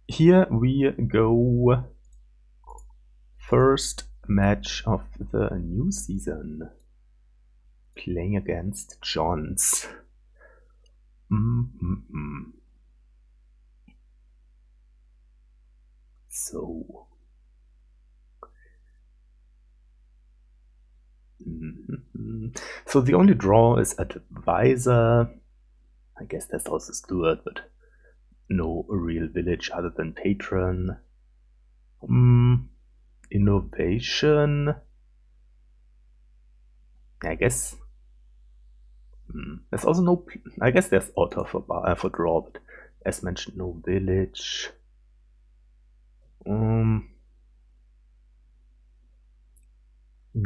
here we go. First match of the new season. Playing against jonts. So. So the only draw is advisor. I guess there's also steward, but no real village other than patron. Innovation. I guess. There's also no. I guess there's auto for draw, but as mentioned, no village.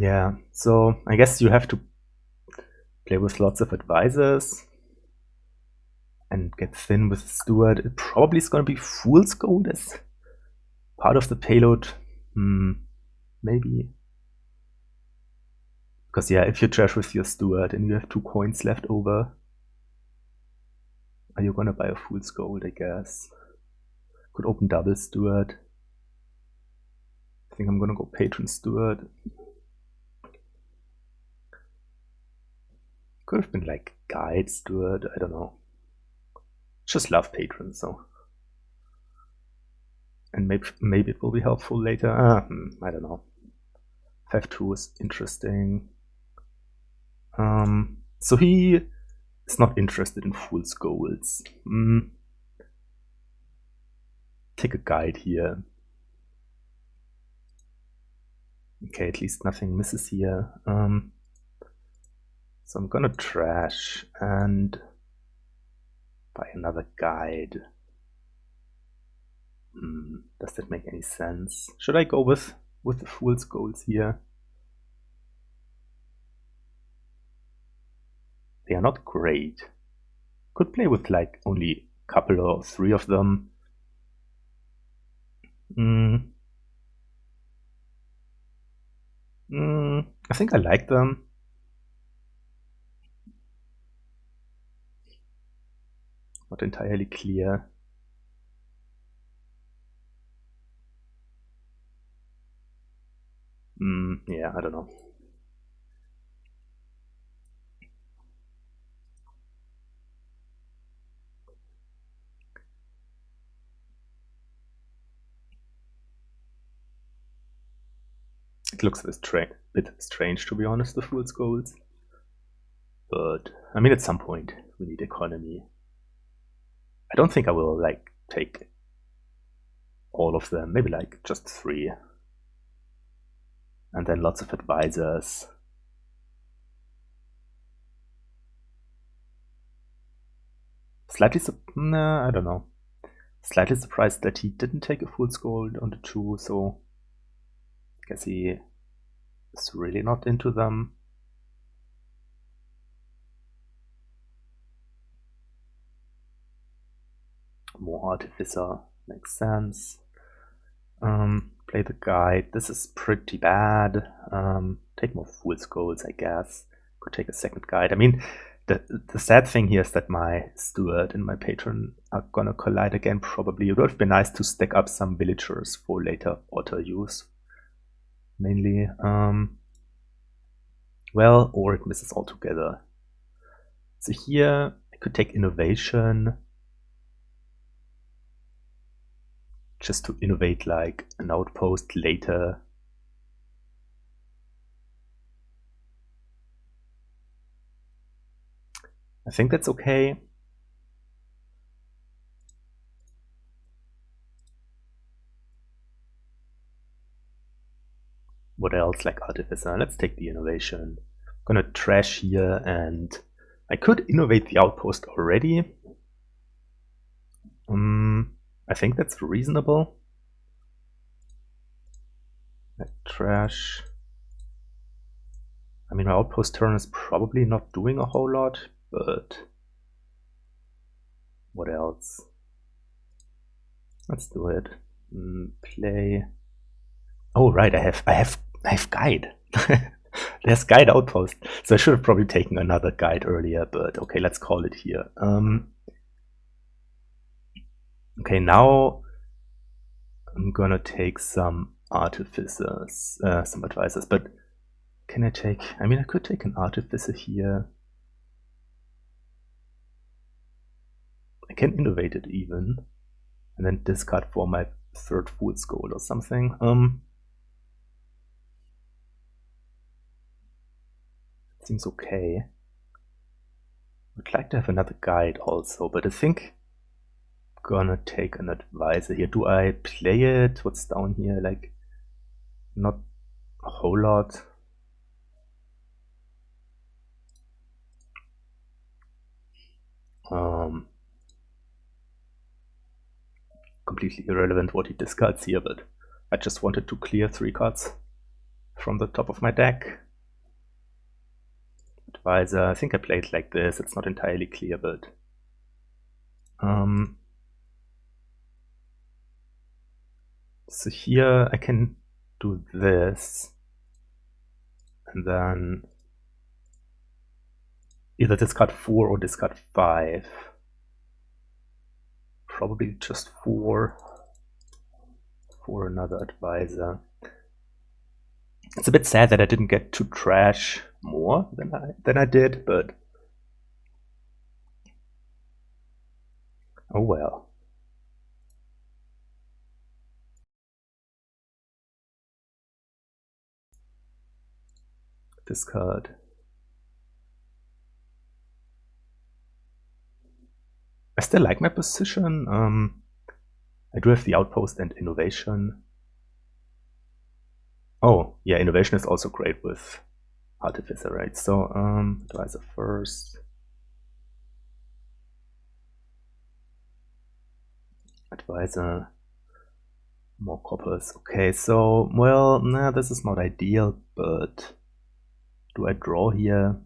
Yeah, so I guess you have to play with lots of advisors and get thin with steward. It probably is going to be fool's gold as part of the payload. Maybe. Because yeah, if you trash with your steward and you have 2 coins left over, are you gonna buy a fool's gold, I guess? Could open double steward. I think I'm gonna go patron steward. Could have been like guide steward, I don't know. Just love patron, so. And maybe it will be helpful later. I don't know. 5-2 is interesting. So he is not interested in fool's golds. Take a guide here. Okay, at least nothing misses here. So I'm gonna trash and buy another guide. Does that make any sense? Should I go with the fool's golds here? They are not great. Could play with like only a couple or 3 of them. I think I like them. Not entirely clear. Yeah, I don't know. It looks a bit strange, to be honest, the fool's golds. But, I mean, at some point, we need economy. I don't think I will, like, take all of them. Maybe, like, just 3. And then lots of advisors. Slightly, I don't know. Slightly surprised that he didn't take a fool's gold on the 2, so I guess he is really not into them. More artificer makes sense. Play the guide. This is pretty bad. Take more fool's golds, I guess. Could take a second guide. I mean, the sad thing here is that my steward and my patron are gonna collide again, probably. It would have been nice to stack up some villagers for later auto use. Mainly. Well, or it misses altogether. So here, I could take innovation. Just to innovate like an outpost later. I think that's okay. What else? Like artificer. Let's take the innovation. I'm gonna trash here, and I could innovate the outpost already. I think that's reasonable. Trash. I mean, my outpost turn is probably not doing a whole lot, but what else? Let's do it. Play. Oh right, I have guide. There's guide outpost. So I should have probably taken another guide earlier, but okay, let's call it here. Okay, now I'm gonna take some artificers, some advisors, but can I take, I mean, I could take an artificer here. I can innovate it even, and then discard for my third fool's gold or something. Seems okay. I'd like to have another guide also, but I think I'm gonna take an advisor here. Do I play it? What's down here? Like, not a whole lot. Completely irrelevant what he discards here, but I just wanted to clear 3 cards from the top of my deck. Advisor, I think I played like this, it's not entirely clear, but so here I can do this, and then either discard 4 or discard 5. Probably just 4 for another advisor. It's a bit sad that I didn't get to trash more than I did, but oh well. Discard. I still like my position. I do have the outpost and innovation. Oh, yeah, innovation is also great with artificer, right? So, advisor first. Advisor, more coppers. Okay, so, well, nah, this is not ideal, but do I draw here?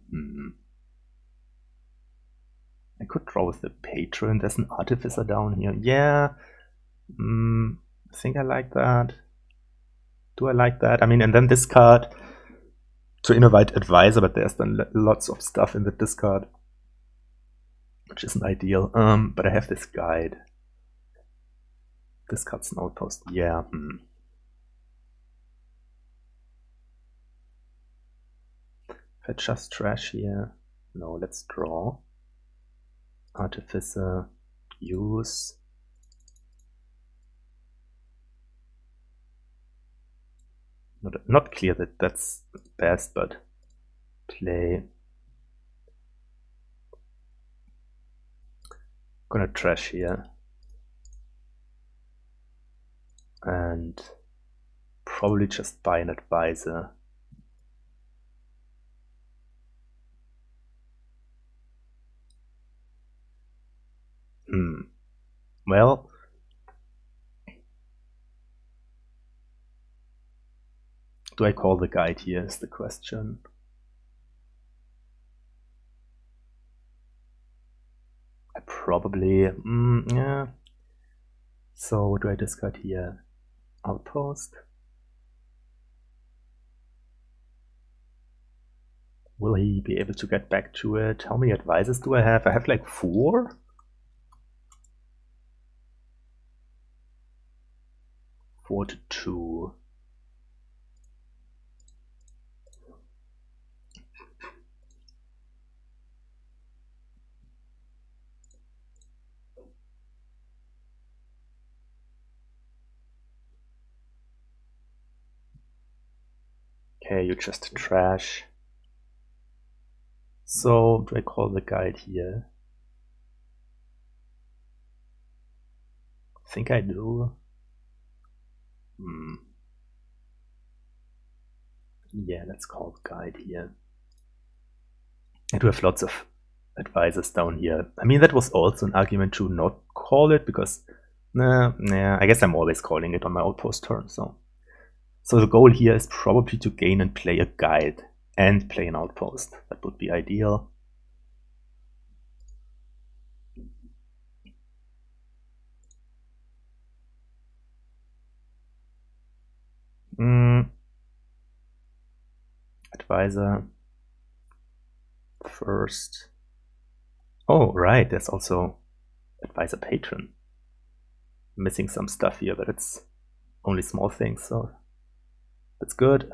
I could draw with the patron. There's an artificer down here. Yeah, I think I like that. Do I like that? I mean, and then discard to innovate advisor, but there's then lots of stuff in the discard, which isn't ideal. But I have this guide. Discards an outpost. Yeah. If I just trash here. No, let's draw. Artificer. Use. Not clear that that's best, but play. Gonna trash here. And probably just buy an advisor. Well, do I call the guide here is the question. I probably, yeah. So what do I discard here? Outpost. Will he be able to get back to it? How many advisors do I have? I have like 4? 4 to 2. Okay, you just trash. So, do I call the guide here? I think I do. Yeah, let's call the guide here. I do have lots of advisors down here. I mean, that was also an argument to not call it, because I guess I'm always calling it on my outpost turn. So the goal here is probably to gain and play a guide and play an outpost. That would be ideal. Advisor first. Oh, right, there's also advisor patron. I'm missing some stuff here, but it's only small things, so that's good.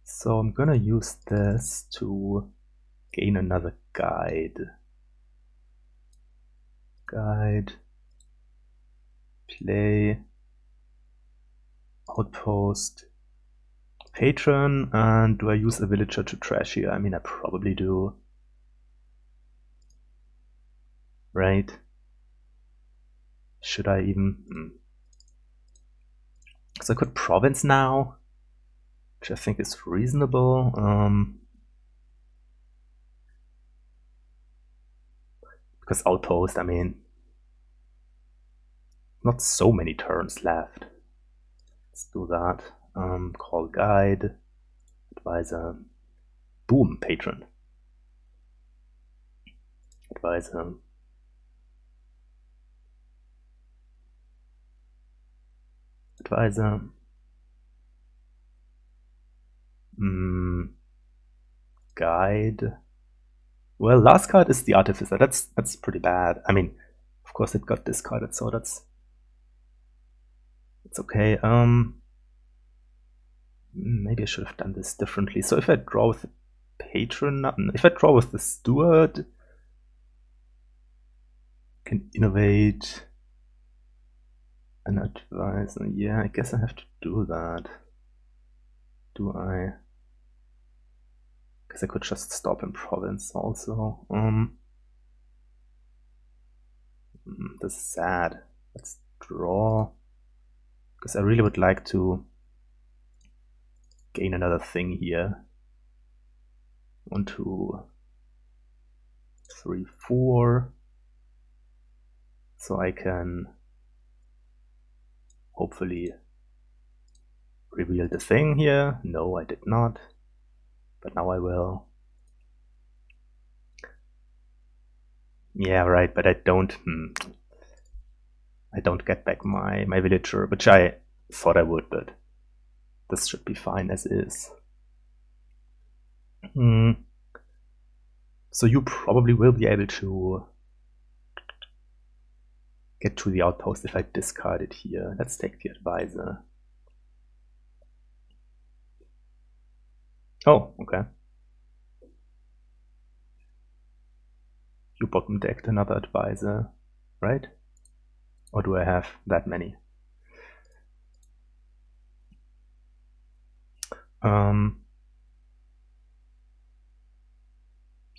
So I'm gonna use this to gain another guide. Guide, play, outpost, patron, and do I use a villager to trash here? I mean, I probably do. Right? Should I even... So I could province now, which I think is reasonable. Because outpost, I mean, not so many turns left. Let's do that. Call guide, advisor, boom, patron, advisor, advisor, guide. Well, last card is the artificer. That's pretty bad. I mean, of course it got discarded, so that's okay. Maybe I should have done this differently. So if I draw with the patron, if I draw with the steward, I can innovate an advisor. Yeah, I guess I have to do that. Do I? Because I could just stop in province also. This is sad. Let's draw. Because I really would like to gain another thing here. 1, 2, 3, 4. So I can hopefully reveal the thing here. No, I did not. But now I will. Yeah, right, but I don't get back my villager, which I thought I would, but this should be fine as is. So you probably will be able to get to the outpost if I discard it here. Let's take the advisor. Oh, okay. You bottom decked another advisor, right? Or do I have that many?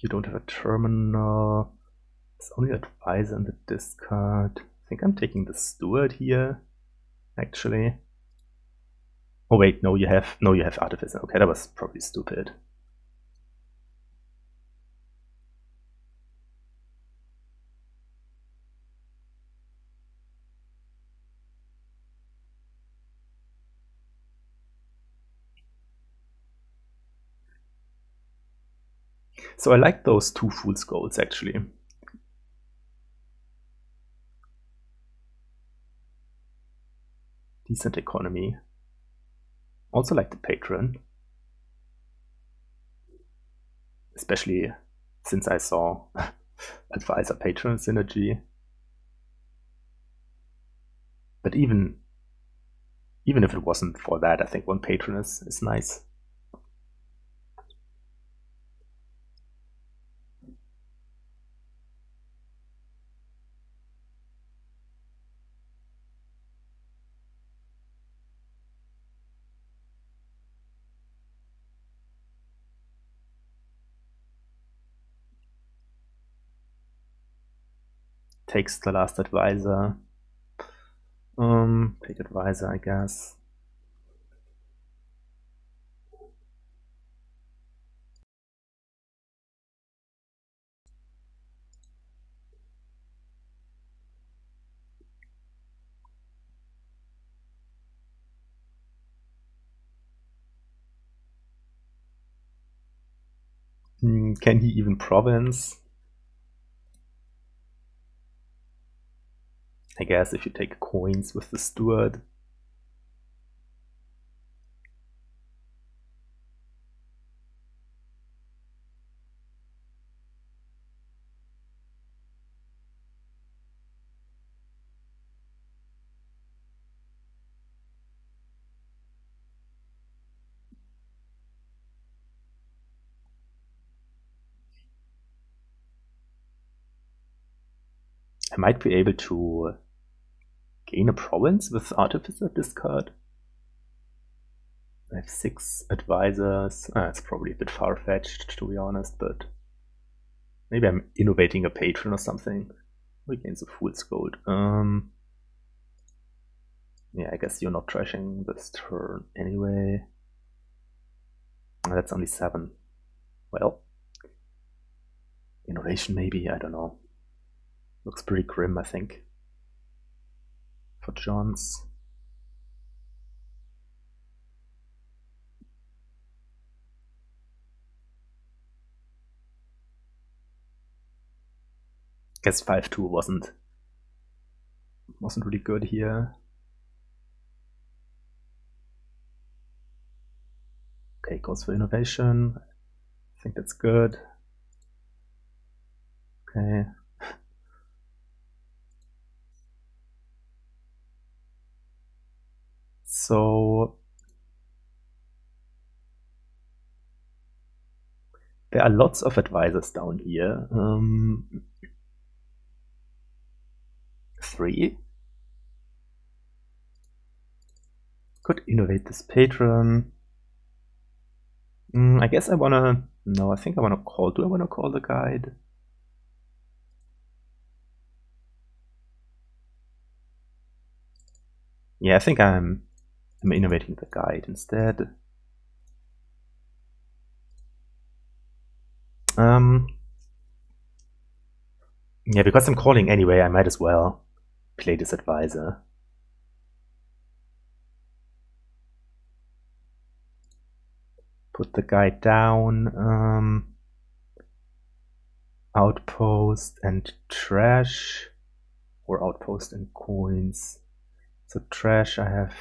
You don't have a terminal. It's only advisor in the discard. I think I'm taking the steward here, actually. Oh wait, no, you have artificer. Okay, that was probably stupid. So I like those 2 fool's golds, actually. Decent economy. Also like the patron. Especially since I saw advisor patron synergy. But even if it wasn't for that, I think 1 patron is nice. Takes the last advisor. Take advisor, I guess. Can he even province? I guess if you take coins with the steward. I might be able to gain a province with Artificer discard. I have 6 advisors. It's probably a bit far-fetched, to be honest, but maybe I'm innovating a patron or something. We gain the fool's gold. Yeah, I guess you're not trashing this turn anyway. That's only 7. Well, innovation maybe, I don't know. Looks pretty grim, I think, for jonts. Guess 5-2 wasn't really good here. Okay, goes for innovation. I think that's good. Okay. So there are lots of advisors down here. 3. Could innovate this patron. I guess I wanna... No, I think I wanna call... Do I wanna call the guide? Yeah, I think I'm innovating the guide instead. Yeah, because I'm calling anyway, I might as well play this advisor. Put the guide down. Outpost and trash. Or outpost and coins. So trash I have...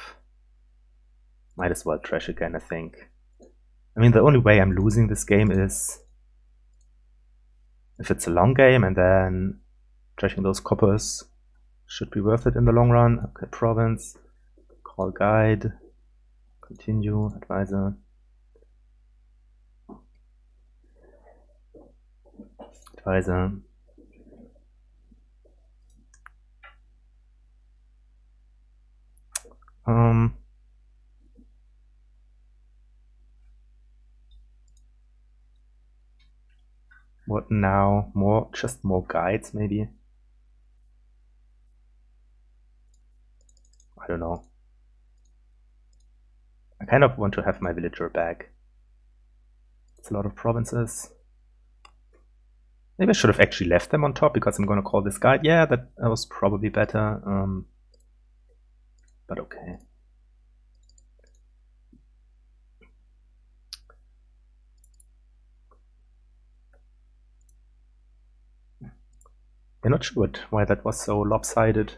Might as well trash again, I think. I mean, the only way I'm losing this game is if it's a long game, and then trashing those coppers should be worth it in the long run. Okay, province, call guide, continue, advisor. Advisor. What now? Just more guides, maybe? I don't know. I kind of want to have my villager back. It's a lot of provinces. Maybe I should have actually left them on top because I'm gonna call this guide. Yeah, that was probably better. But okay. I'm not sure why that was so lopsided.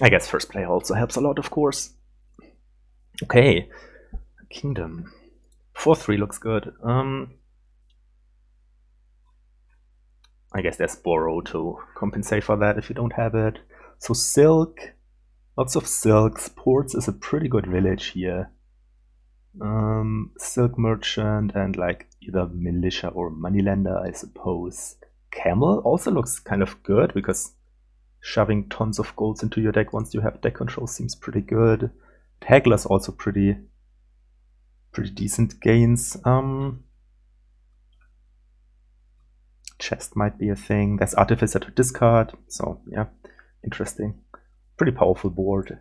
I guess first play also helps a lot, of course. Okay, Kingdom. 4-3 looks good. I guess there's Borrow to compensate for that if you don't have it. So Silk, lots of Silks. Ports is a pretty good village here. Silk Merchant and like either Militia or Moneylender, I suppose. Camel also looks kind of good because shoving tons of golds into your deck once you have deck control seems pretty good. Haggler's also pretty decent gains. Chest might be a thing. There's Artificer to discard, so yeah, interesting. Pretty powerful board.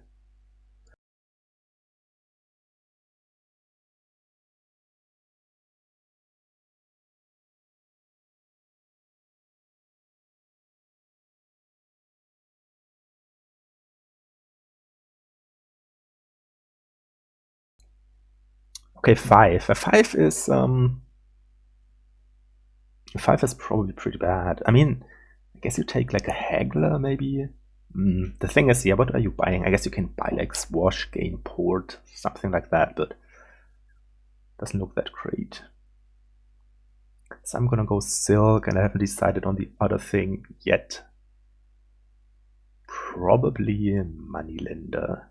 Okay, 5. A 5 is probably pretty bad. I mean, I guess you take like a Haggler maybe. The thing is, yeah, what are you buying? I guess you can buy like Swash, gain Port, something like that, but doesn't look that great. So I'm gonna go Silk, and I haven't decided on the other thing yet. Probably Moneylender.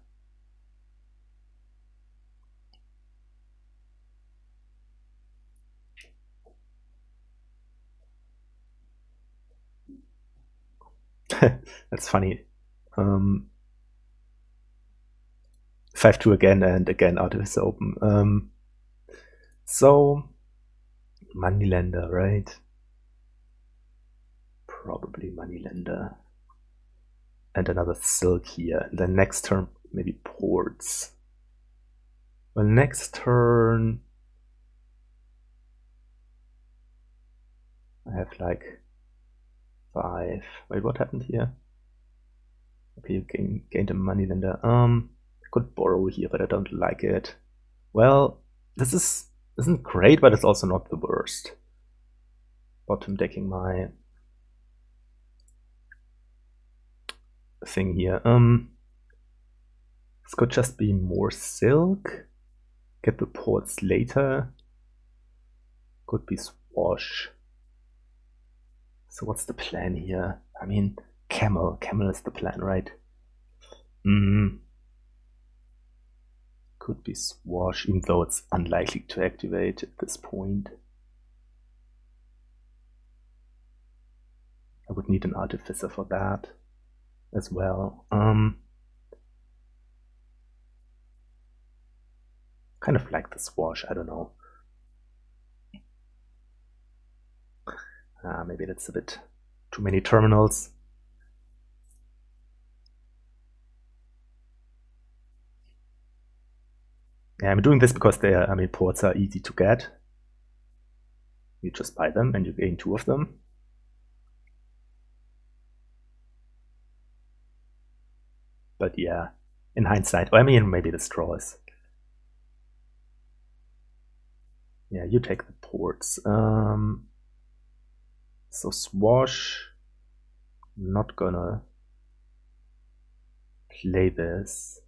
That's funny. 5-2 again, and again Artificer open. So moneylender, right? Probably moneylender. And another silk here. And then next turn, maybe ports. Well, next turn I have like 5. Wait, what happened here? Okay, you gained a moneylender. I could borrow here, but I don't like it. Well, this isn't great, but it's also not the worst. Bottom decking my thing here. This could just be more silk. Get the ports later. Could be swash. So what's the plan here? I mean, camel. Camel is the plan, right? Could be swash, even though it's unlikely to activate at this point. I would need an artificer for that as well. Kind of like the swash, I don't know. Maybe that's a bit too many terminals. Yeah, I'm doing this because ports are easy to get. You just buy them and you gain 2 of them. But yeah, in hindsight, I mean, maybe the straw is. Yeah, you take the ports. So swash, not gonna play this.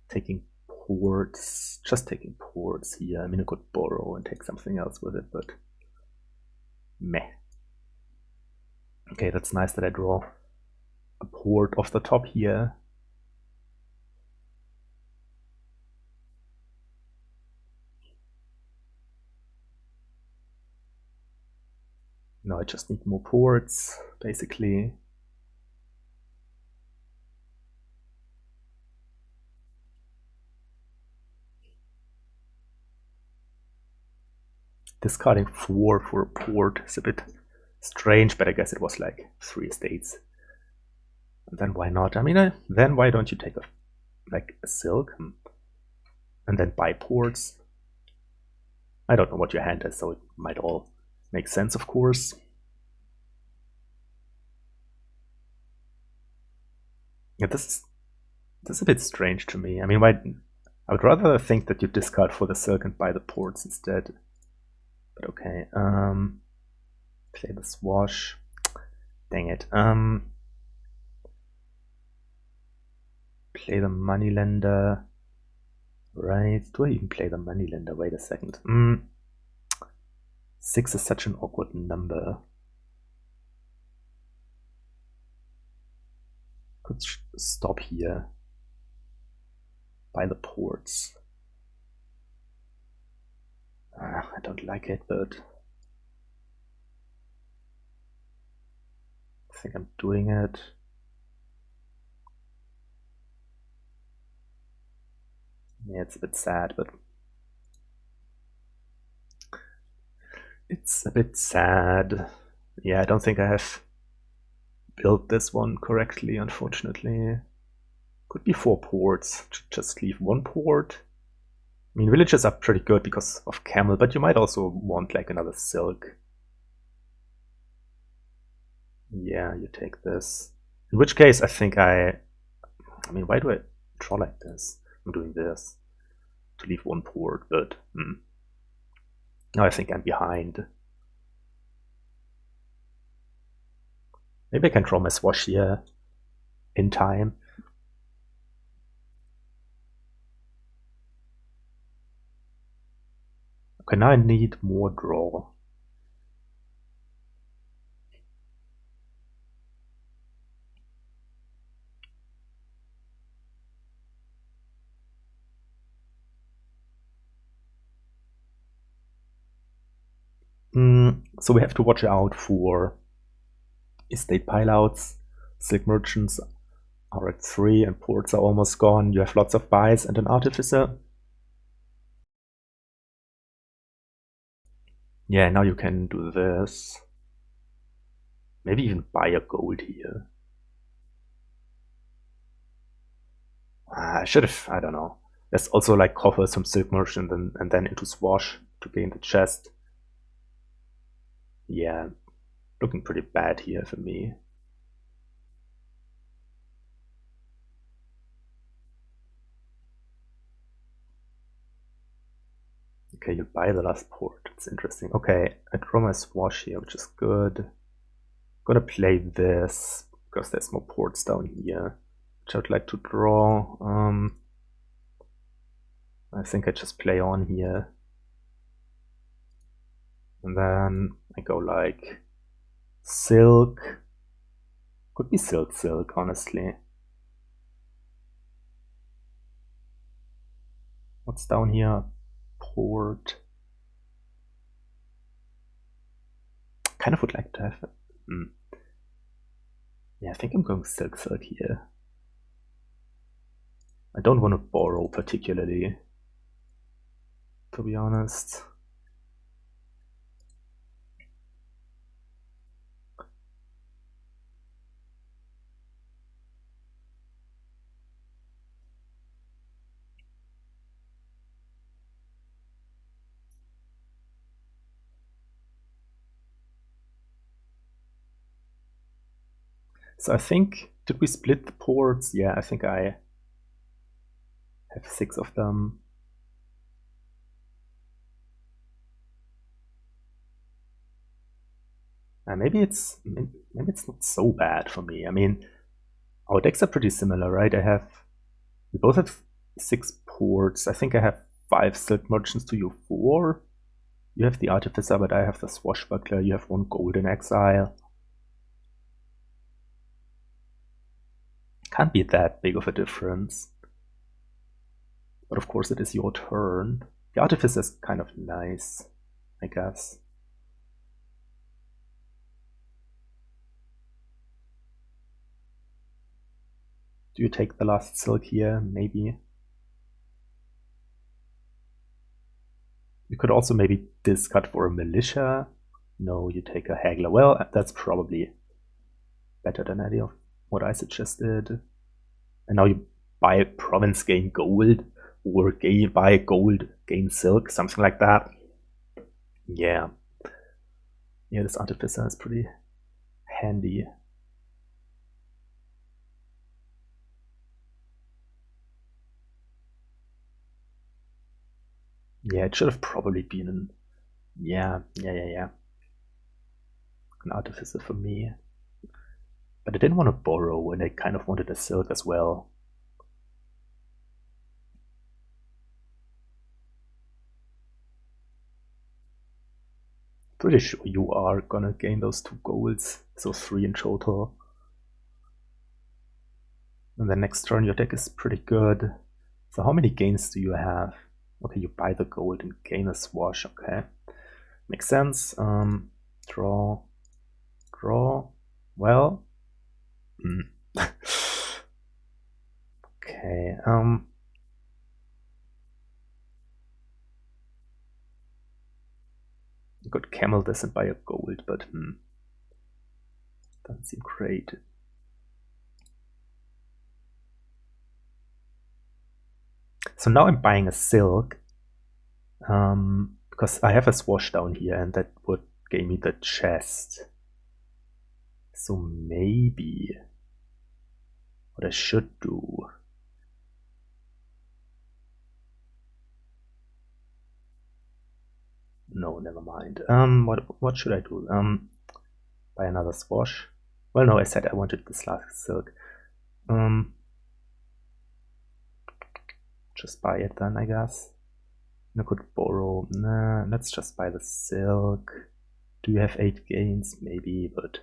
Taking ports, just taking ports here. I mean, I could borrow and take something else with it, but meh. Okay, that's nice that I draw a port off the top here. Now I just need more ports, basically. Discarding 4 for a port is a bit strange, but I guess it was like 3 estates. And then why not? I mean, then why don't you take a silk and then buy ports? I don't know what your hand is, so it might all make sense, of course. Yeah, this is a bit strange to me. I mean, I would rather think that you discard for the silk and buy the ports instead. But okay, play the swash. Dang it. Play the moneylender. Right, do I even play the moneylender? Wait a second. 6 is such an awkward number. Could stop here. Buy the ports. I don't like it, but I think I'm doing it. Yeah, it's a bit sad, but it's a bit sad. Yeah, I don't think I have built this one correctly, unfortunately. Could be 4 ports. Just leave 1 port. I mean, villages are pretty good because of camel, but you might also want like another silk. Yeah, you take this. In which case, I think I mean, why do I draw like this? I'm doing this to leave 1 port, but now I think I'm behind. Maybe I can draw my swash here in time. Okay, now I need more draw. So we have to watch out for estate pilouts, silk merchants are at 3 and ports are almost gone. You have lots of buys and an artificer. Yeah, now you can do this. Maybe even buy a gold here. I should have, I don't know. There's also like coffer some silk merchant and then into swash to gain the chest. Yeah, looking pretty bad here for me. Okay, you buy the last port. It's interesting. Okay, I draw my swash here, which is good. Gonna play this because there's more ports down here, which I'd like to draw. I think I just play on here. And then I go like silk. Could be silk, honestly. What's down here? Port. Kind of would like to have it. Yeah, I think I'm going silk here. I don't want to borrow particularly, to be honest. So I think, did we split the ports? Yeah, I think I have 6 of them. Maybe it's not so bad for me. I mean, our decks are pretty similar, right? We both have 6 ports. I think I have 5 silk merchants to you 4. You have the artificer, but I have the swashbuckler. You have 1 golden exile. Can't be that big of a difference. But of course it is your turn. The artificer is kind of nice, I guess. Do you take the last silk here? Maybe. You could also maybe discard for a militia. No, you take a haggler. Well, that's probably better than any of what I suggested. And now you buy province, gain gold, or buy gold, gain silk, something like that. Yeah. Yeah, this artificer is pretty handy. Yeah, it should have probably been an... Yeah. An artificer for me. But I didn't want to borrow, and I kind of wanted a silk as well. Pretty sure you are gonna gain those 2 golds, so 3 in total. And the next turn your deck is pretty good. So how many gains do you have? Okay, you buy the gold and gain a swash, okay. Makes sense. Draw. Well. Okay, you could camel this and buy a gold, but doesn't seem great. So now I'm buying a silk, because I have a swash down here, and that would give me the chest. So maybe what I should do... No, never mind. What should I do? Buy another swash. Well, no, I said I wanted this last silk. Just buy it then, I guess. I could borrow. Nah, let's just buy the silk. Do you have 8 gains? Maybe, but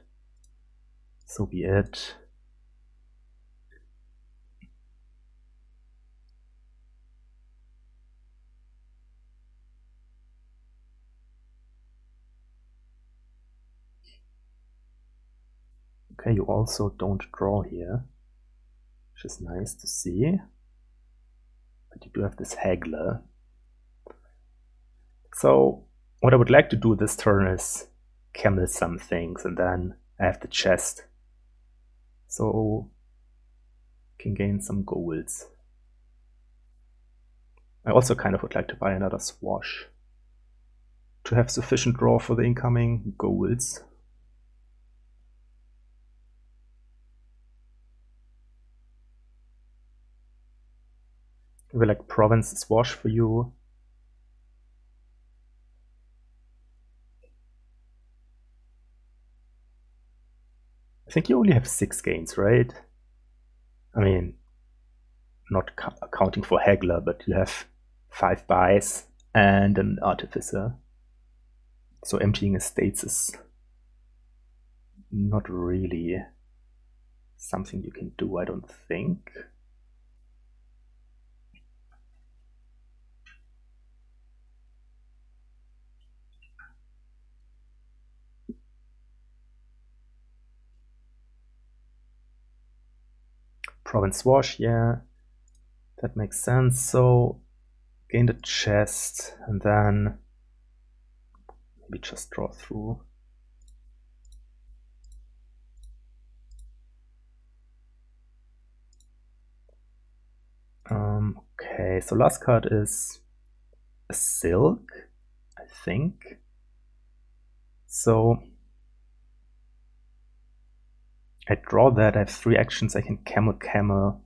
so be it. Okay, you also don't draw here, which is nice to see. But you do have this haggler. So what I would like to do this turn is camel some things, and then I have the chest. So can gain some golds. I also kind of would like to buy another swash to have sufficient draw for the incoming golds. Maybe like province swash for you. I think you only have 6 gains, right? I mean, not accounting for haggler, but you have 5 buys and an artificer. So emptying estates is not really something you can do, I don't think. Province wash, yeah, that makes sense. So gain the chest and then maybe just draw through. Okay, so last card is a silk, I think. So I draw that, I have 3 actions, I can camel.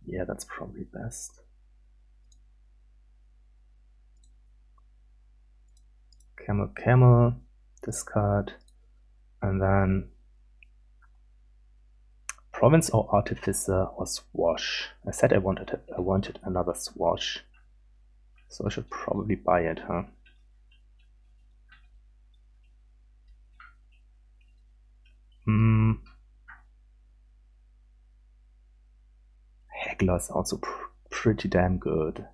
Yeah, that's probably best. Camel, discard, and then province or artificer or swash. I said I wanted another swash, so I should probably buy it, huh? Haggler's also pretty damn good.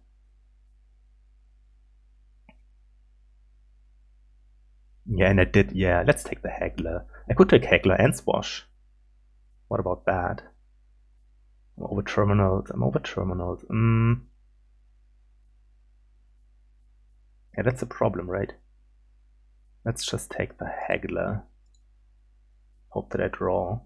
Yeah, and I did, yeah, let's take the haggler. I could take haggler and swash. What about that? I'm over terminals. Yeah, that's a problem, right? Let's just take the haggler. Hope that I draw.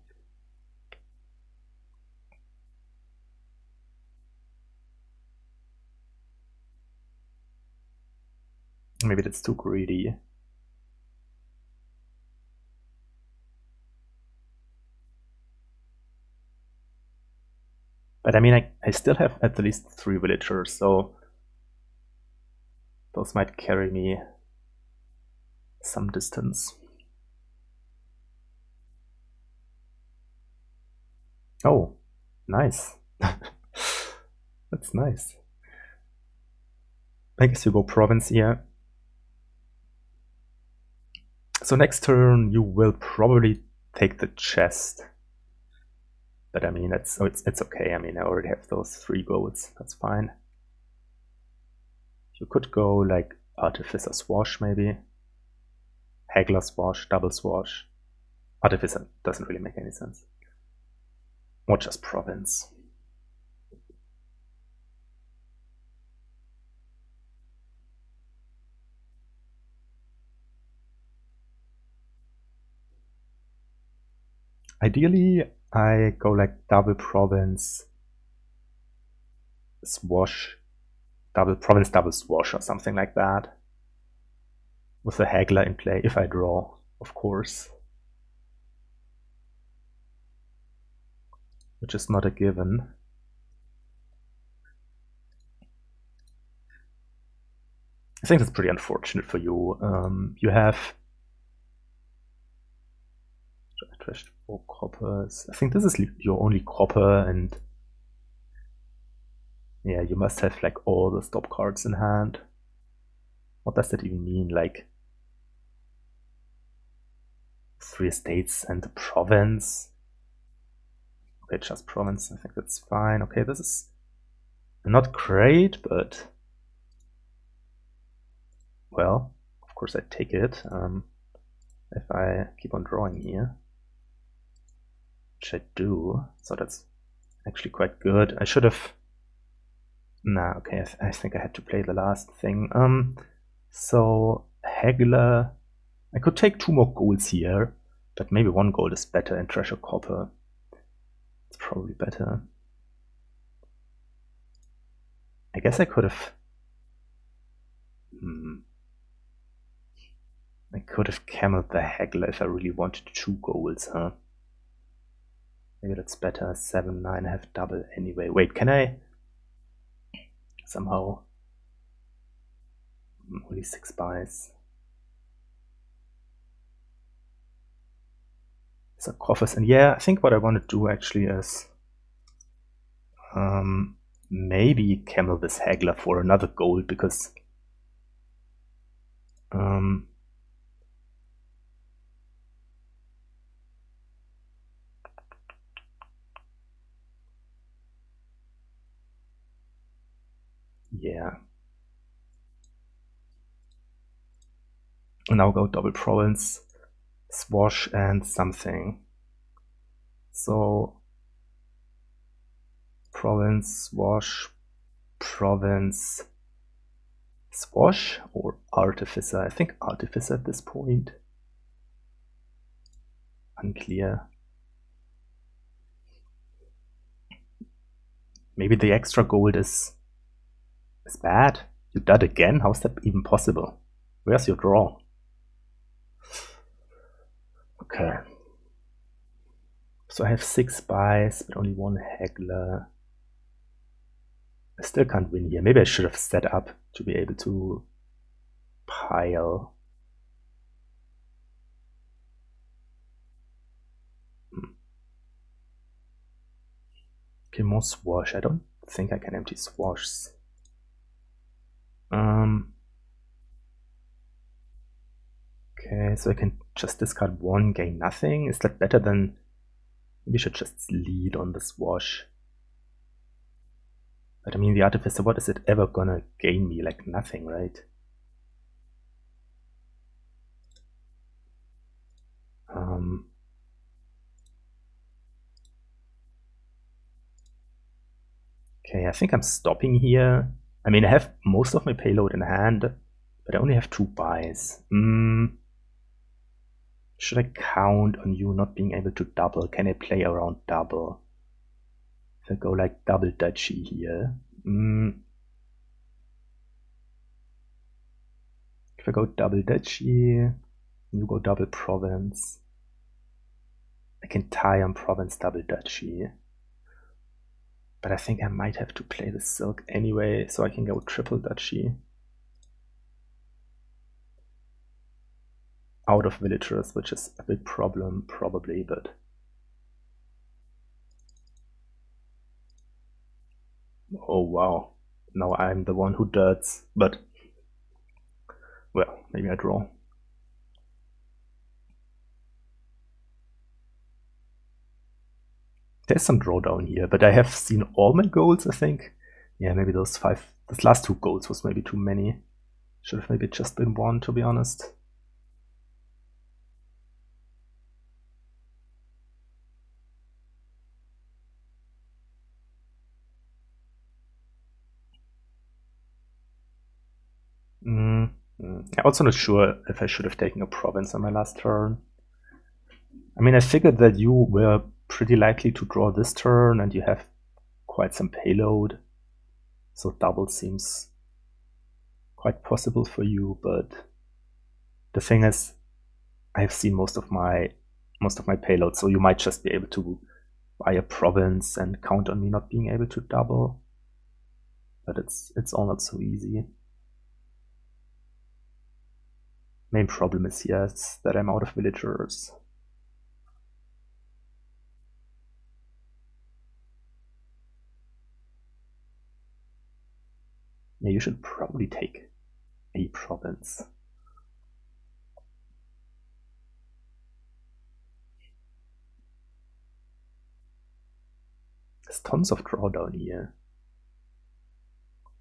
Maybe that's too greedy. But I mean, I still have at least 3 villagers, so those might carry me some distance. Oh, nice. That's nice. I guess you go province here. So next turn you will probably take the chest. But I mean, it's okay. I mean, I already have those 3 golds. That's fine. You could go like Artificer Swash, maybe. Haggler Swash, Double Swash. Artificer doesn't really make any sense. Or just Province. Ideally, I go like Double Province Swash, Double Province, Double Swash, or something like that. With a Haggler in play, if I draw, of course. Which is not a given. I think that's pretty unfortunate for you. You have trashed 4 coppers. I think this is your only copper, and yeah, you must have like all the stop cards in hand. What does that even mean? Like 3 estates and the province? Okay, just province. I think that's fine. Okay, this is not great, but well, of course I take it. if I keep on drawing here, which I do, so that's actually quite good. I should have... Nah, okay, I think I had to play the last thing. So Haggler, I could take 2 more golds here, but maybe 1 gold is better and treasure copper. It's probably better. I guess I could have... I could have cameled the Haggler if I really wanted 2 golds, huh? Maybe that's better. 7, 9, I have double anyway. Wait, can I somehow... Only 6 buys. Sarcophagus, and yeah, I think what I want to do actually is maybe camel this Haggler for another gold, because yeah. And now go double province, swash, and something. So province, swash, province, swash, or artificer. I think artificer at this point. Unclear. Maybe the extra gold is bad. You dud again? How's that even possible? Where's your draw? Okay. So I have 6 buys, but only 1 Haggler. I still can't win here. Maybe I should have set up to be able to pile. Okay, more swash. I don't think I can empty swashes. Okay, so I can just discard 1, gain nothing. Is that better than... Maybe I should just lead on the swash. But I mean, the artificer, what is it ever gonna gain me? Like nothing, right? Okay, I think I'm stopping here. I mean, I have most of my payload in hand, but I only have 2 buys. Should I count on you not being able to double? Can I play around double? If I go like double duchy here. If I go double duchy, you go double province. I can tie on province double duchy. But I think I might have to play the silk anyway, so I can go triple duchy. Out of villagers, which is a big problem, probably, but... Oh wow, now I'm the one who dirts, but... Well, maybe I draw. There's some drawdown here, but I have seen all my goals, I think. Yeah, maybe those 5... Those last 2 goals was maybe too many. Should have maybe just been 1, to be honest. I'm also not sure if I should have taken a province on my last turn. I mean, I figured that you were pretty likely to draw this turn, and you have quite some payload, so double seems quite possible for you. But the thing is, I have seen most of my payload, so you might just be able to buy a province and count on me not being able to double. But it's all not so easy. Main problem is, yes, that I'm out of villagers. Yeah, you should probably take a province. There's tons of drawdown here.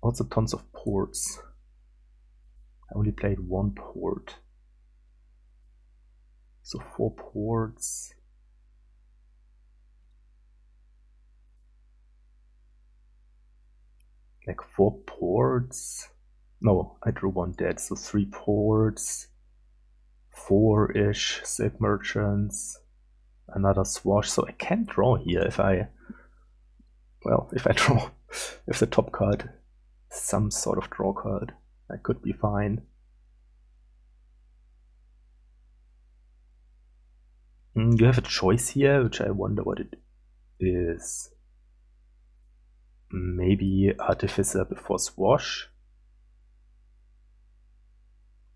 Also tons of ports. I only played 1 port. So 4 ports. Like 4 ports. No, I drew 1 dead, so 3 ports. 4-ish Sig merchants. Another swash, so I can draw here if I draw, if the top card is some sort of draw card, I could be fine. You have a choice here, which I wonder what it is. Maybe Artificer before swash.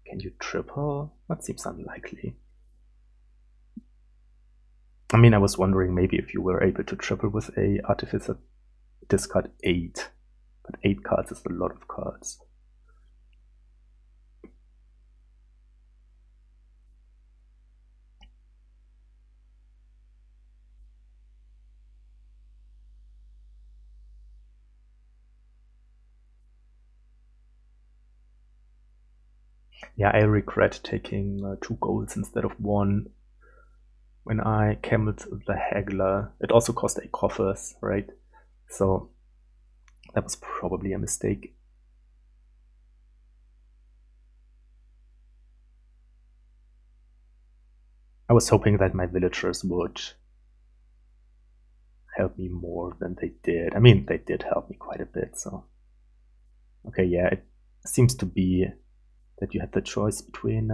Can you triple? That seems unlikely. I mean, I was wondering maybe if you were able to triple with a Artificer, discard 8. But 8 cards is a lot of cards. Yeah, I regret taking 2 golds instead of 1 when I cameled the Haggler. It also cost 8 coffers, right? So that was probably a mistake. I was hoping that my villagers would help me more than they did. I mean, they did help me quite a bit, so. Okay, yeah, it seems to be that you had the choice between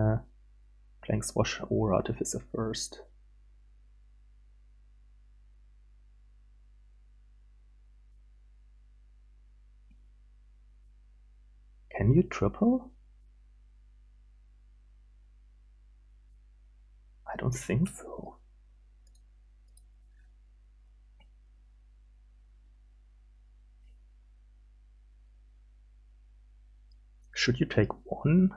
playing Swash or Artificer first. Can you triple? I don't think so. Should you take 1?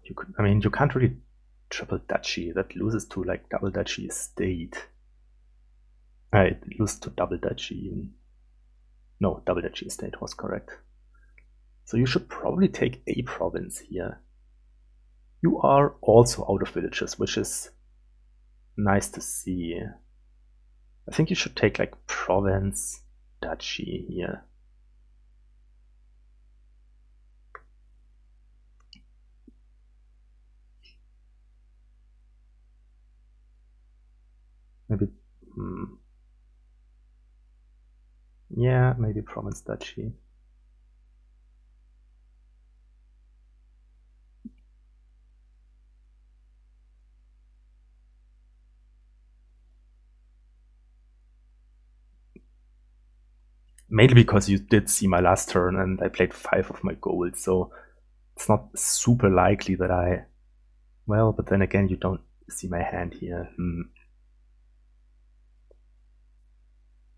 You could, I mean, you can't really triple duchy. That loses to like double duchy estate. It loses to double duchy even. No, double duchy estate was correct. So you should probably take a province here. You are also out of villages, which is nice to see. I think you should take like province, duchy here. Maybe, yeah, maybe province, duchy. Mainly because you did see my last turn and I played 5 of my gold, so it's not super likely that I... Well, but then again, you don't see my hand here.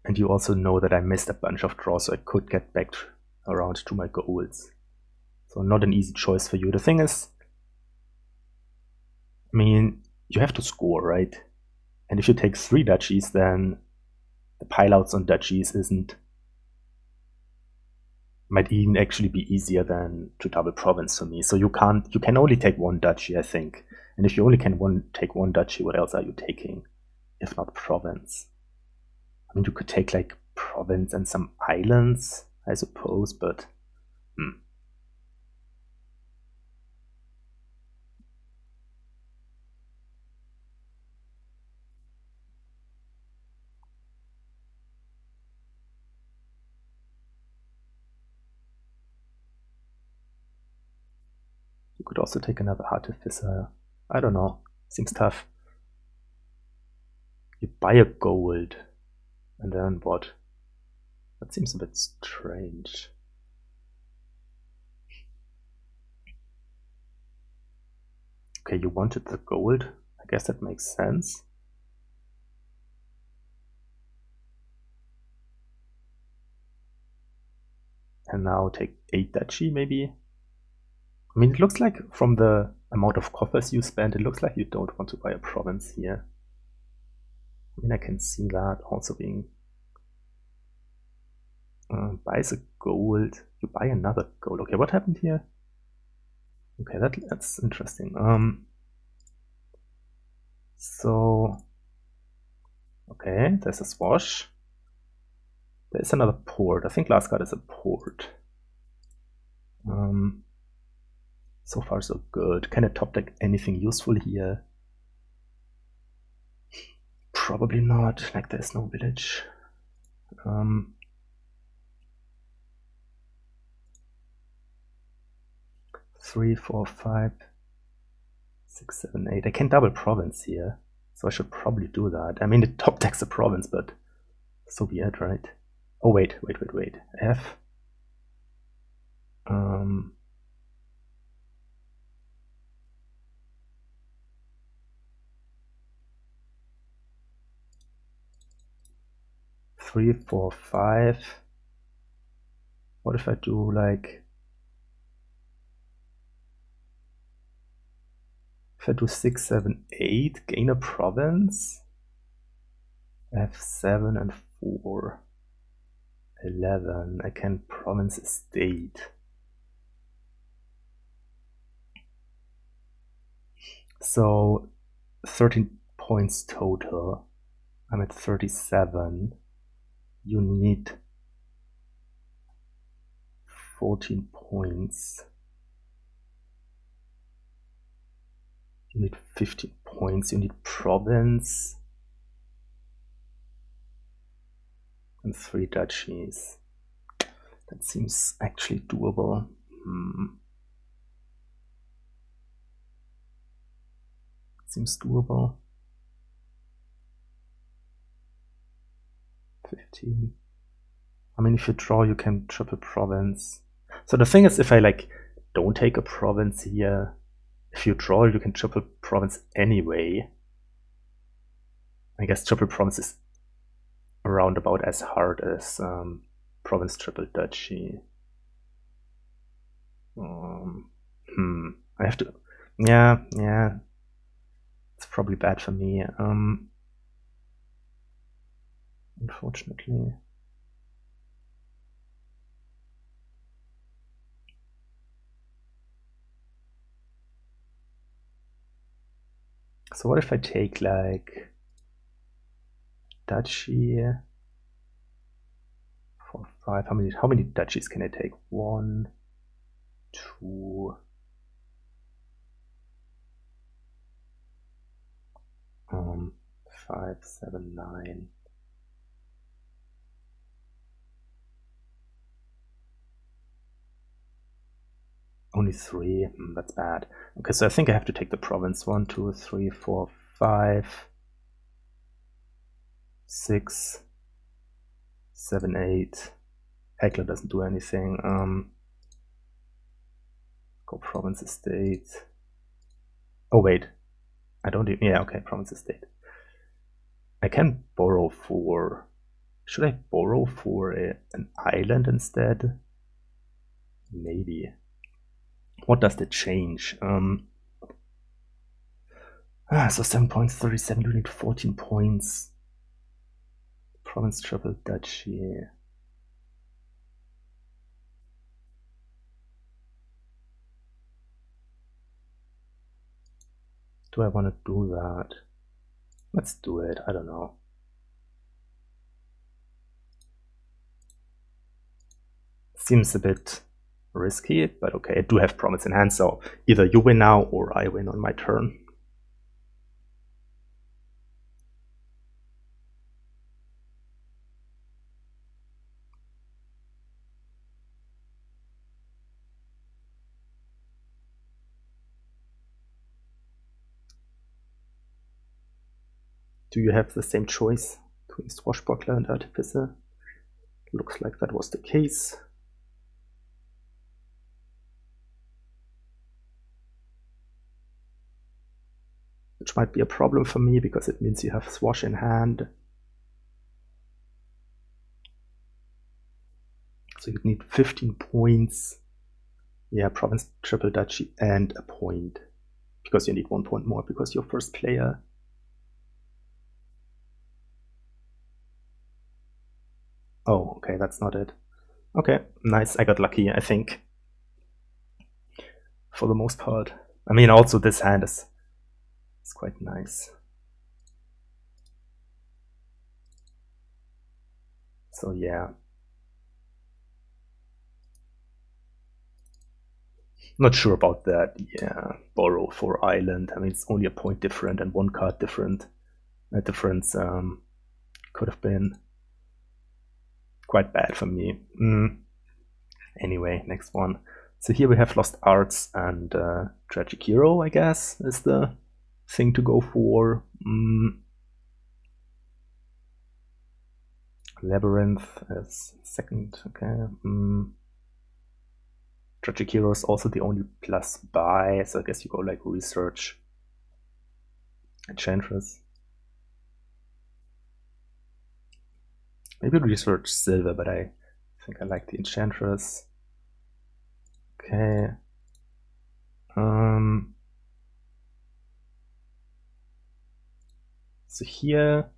And you also know that I missed a bunch of draws, so I could get back around to my golds. So not an easy choice for you. The thing is, I mean, you have to score, right? And if you take 3 duchies, then the pileouts on duchies might even actually be easier than to double province for me. So you can only take 1 duchy, I think. And if you only can take 1 duchy, what else are you taking if not province? I mean, you could take like province and some islands, I suppose, but you could also take another Artificer. I don't know. Seems tough. You buy a gold, and then what? That seems a bit strange. Okay, you wanted the gold. I guess that makes sense. And now take 8 duchy, maybe? I mean, it looks like from the amount of coffers you spent, it looks like you don't want to buy a province here. I mean, I can see that also being... buys a gold. You buy another gold. Okay, what happened here? Okay, that's interesting. So, okay, there's a swash. There's another port. I think last card is a port. So far so good. Can I top deck anything useful here? Probably not. Like there's no village. 3, 4, 5, 6, 7, 8. I can double province here, so I should probably do that. I mean, it top decks a province, but so be it, right? Oh wait. F. 3, 4, 5. What if I do like, if I do 6, 7, 8, gain a province? F7 and 4. 11. I can province a state. So 13 points total. I'm at 37. You need 14 points. You need 15 points. You need province and 3 duchies. That seems actually doable. Seems doable. 15. I mean, if you draw, you can triple province. So the thing is, if I like don't take a province here, if you draw, you can triple province anyway. I guess triple province is around about as hard as province triple duchy. I have to. Yeah. It's probably bad for me. Unfortunately. So what if I take like duchy? 4, 5. How many duchies can I take? 1, 2. 5, 7, 9. Only 3. That's bad. Okay, so I think I have to take the province. 1, 2, 3, 4, 5, 6, 7, 8. Heckler doesn't do anything. Go province estate. Oh wait, I don't even. Yeah, okay, province estate. I can borrow for. Should I borrow for an island instead? Maybe. What does that change? So 7.37, you need 14 points. Province triple duchy. Do I want to do that? Let's do it. I don't know. Seems a bit risky, but okay, I do have province in hand, so either you win now or I win on my turn. Do you have the same choice between Swashbuckler and Artificer? Looks like that was the case. Which might be a problem for me because it means you have Swash in hand. So you'd need 15 points. Yeah, province triple duchy and a point. Because you need 1 point more because you're first player. Oh, okay, that's not it. Okay, nice. I got lucky, I think. for the most part. I mean, also this hand is quite nice. So yeah. Not sure about that. Yeah, borrow for island. I mean, it's only a point different and one card different. That difference could have been quite bad for me. Anyway, next one. So here we have Lost Arts and Tragic Hero, I guess, is the thing to go for. Labyrinth is second, okay. Tragic Hero is also the only plus buy, so I guess you go like Research, Enchantress. Maybe Research Silver, but I think I like the Enchantress. Okay. So here,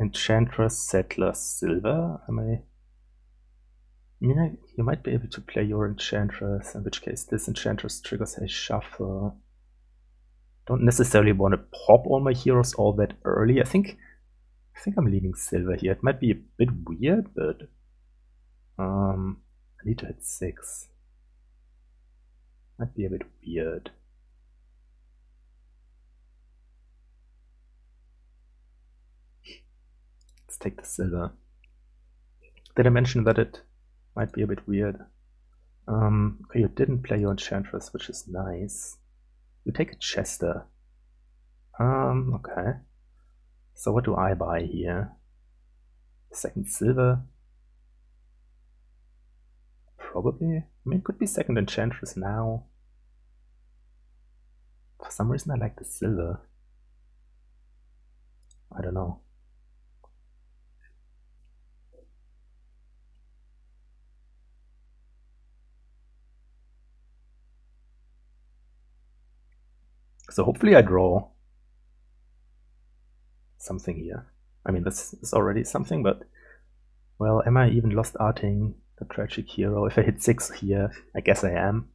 Enchantress, Settler, Silver. You might be able to play your Enchantress, in which case this Enchantress triggers a shuffle. Don't necessarily want to pop all my heroes all that early. I think I'm leaning Silver here. It might be a bit weird, but I need to hit 6. Might be a bit weird. Let's take the Silver. Did I mention that it might be a bit weird? Okay, you didn't play your Enchantress, which is nice. You take a Chester. Okay. So what do I buy here? Second Silver? Probably. I mean, it could be second Enchantress now. For some reason I like the Silver. I don't know. So hopefully I draw something here. I mean, this is already something, but well, am I even Lost Arting the Tragic Hero? If I hit 6 here, I guess I am.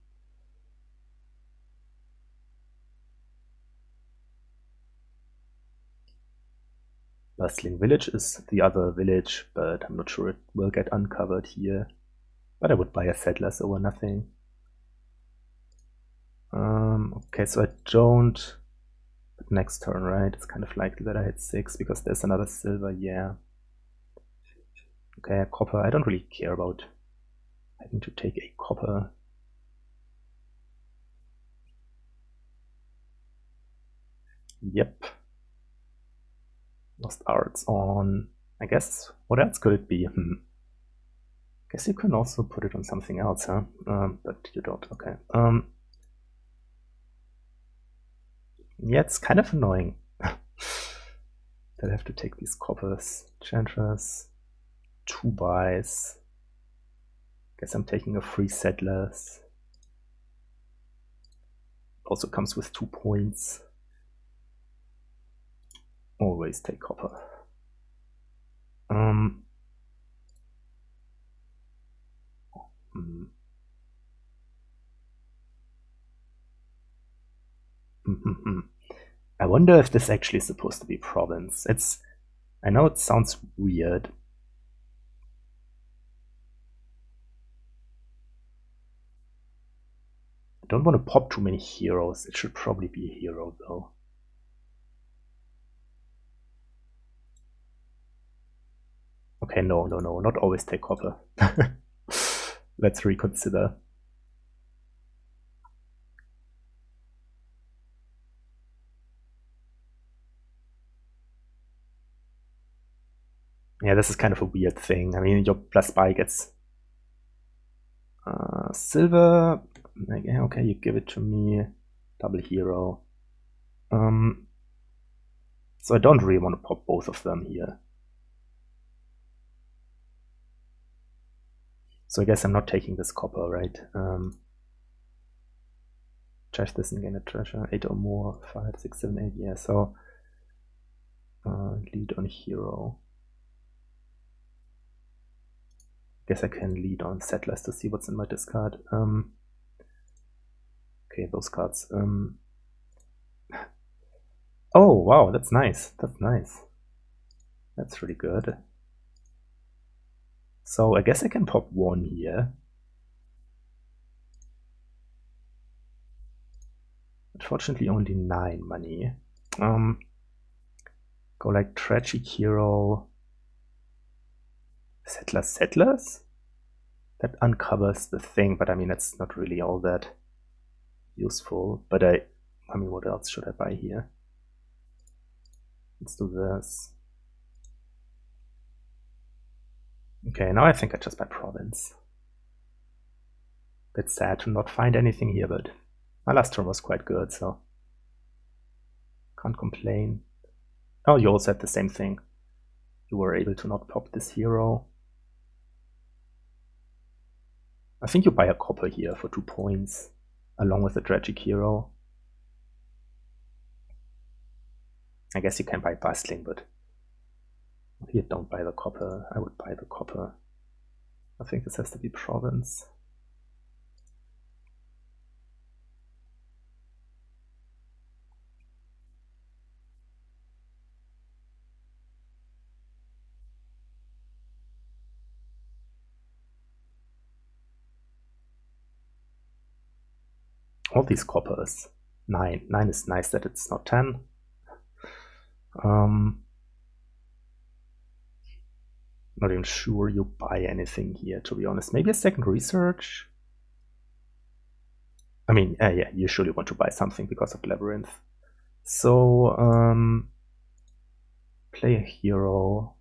Bustling Village is the other village, but I'm not sure it will get uncovered here. But I would buy a Settlers over nothing. Okay, so I don't. But next turn, right? It's kind of likely that I hit 6 because there's another Silver, yeah. Okay, a copper. I don't really care about having to take a copper. Yep. Lost Arts on, I guess, what else could it be? Guess you can also put it on something else, huh? But you don't, okay. Yeah, it's kind of annoying that I have to take these coppers. Enchantress, 2 buys. Guess I'm taking a free Settlers. Also comes with 2 points. Always take copper. I wonder if this actually is supposed to be province. I know it sounds weird. I don't want to pop too many heroes. It should probably be a hero though. Okay, no, not always take copper. Let's reconsider. Yeah, this is kind of a weird thing. I mean, your plus buy gets silver. Okay, you give it to me. Double hero. So I don't really want to pop both of them here. So I guess I'm not taking this copper, right? Trash this and gain a treasure. 8 or more. 5, 6, 7, 8. Yeah, so lead on hero. Guess I can lead on settlers to see what's in my discard. Okay, those cards. Oh, wow, that's nice. That's nice. That's really good. So I guess I can pop 1 here. Unfortunately, only 9 money. Go like Tragic Hero. Settlers? That uncovers the thing, but I mean, it's not really all that useful. But I mean, what else should I buy here? Let's do this. Okay, now I think I just buy Province. Bit sad to not find anything here, but my last turn was quite good, so can't complain. Oh, you also had the same thing. You were able to not pop this hero. I think you buy a copper here for 2 points, along with the Tragic Hero. I guess you can buy Bustling, but here don't buy the copper. I would buy the copper. I think this has to be Province. All these coppers. 9. 9 is nice that it's not 10. Not even sure you buy anything here, to be honest. Maybe a second research? I mean, yeah, you surely want to buy something because of Labyrinth. So, play a hero.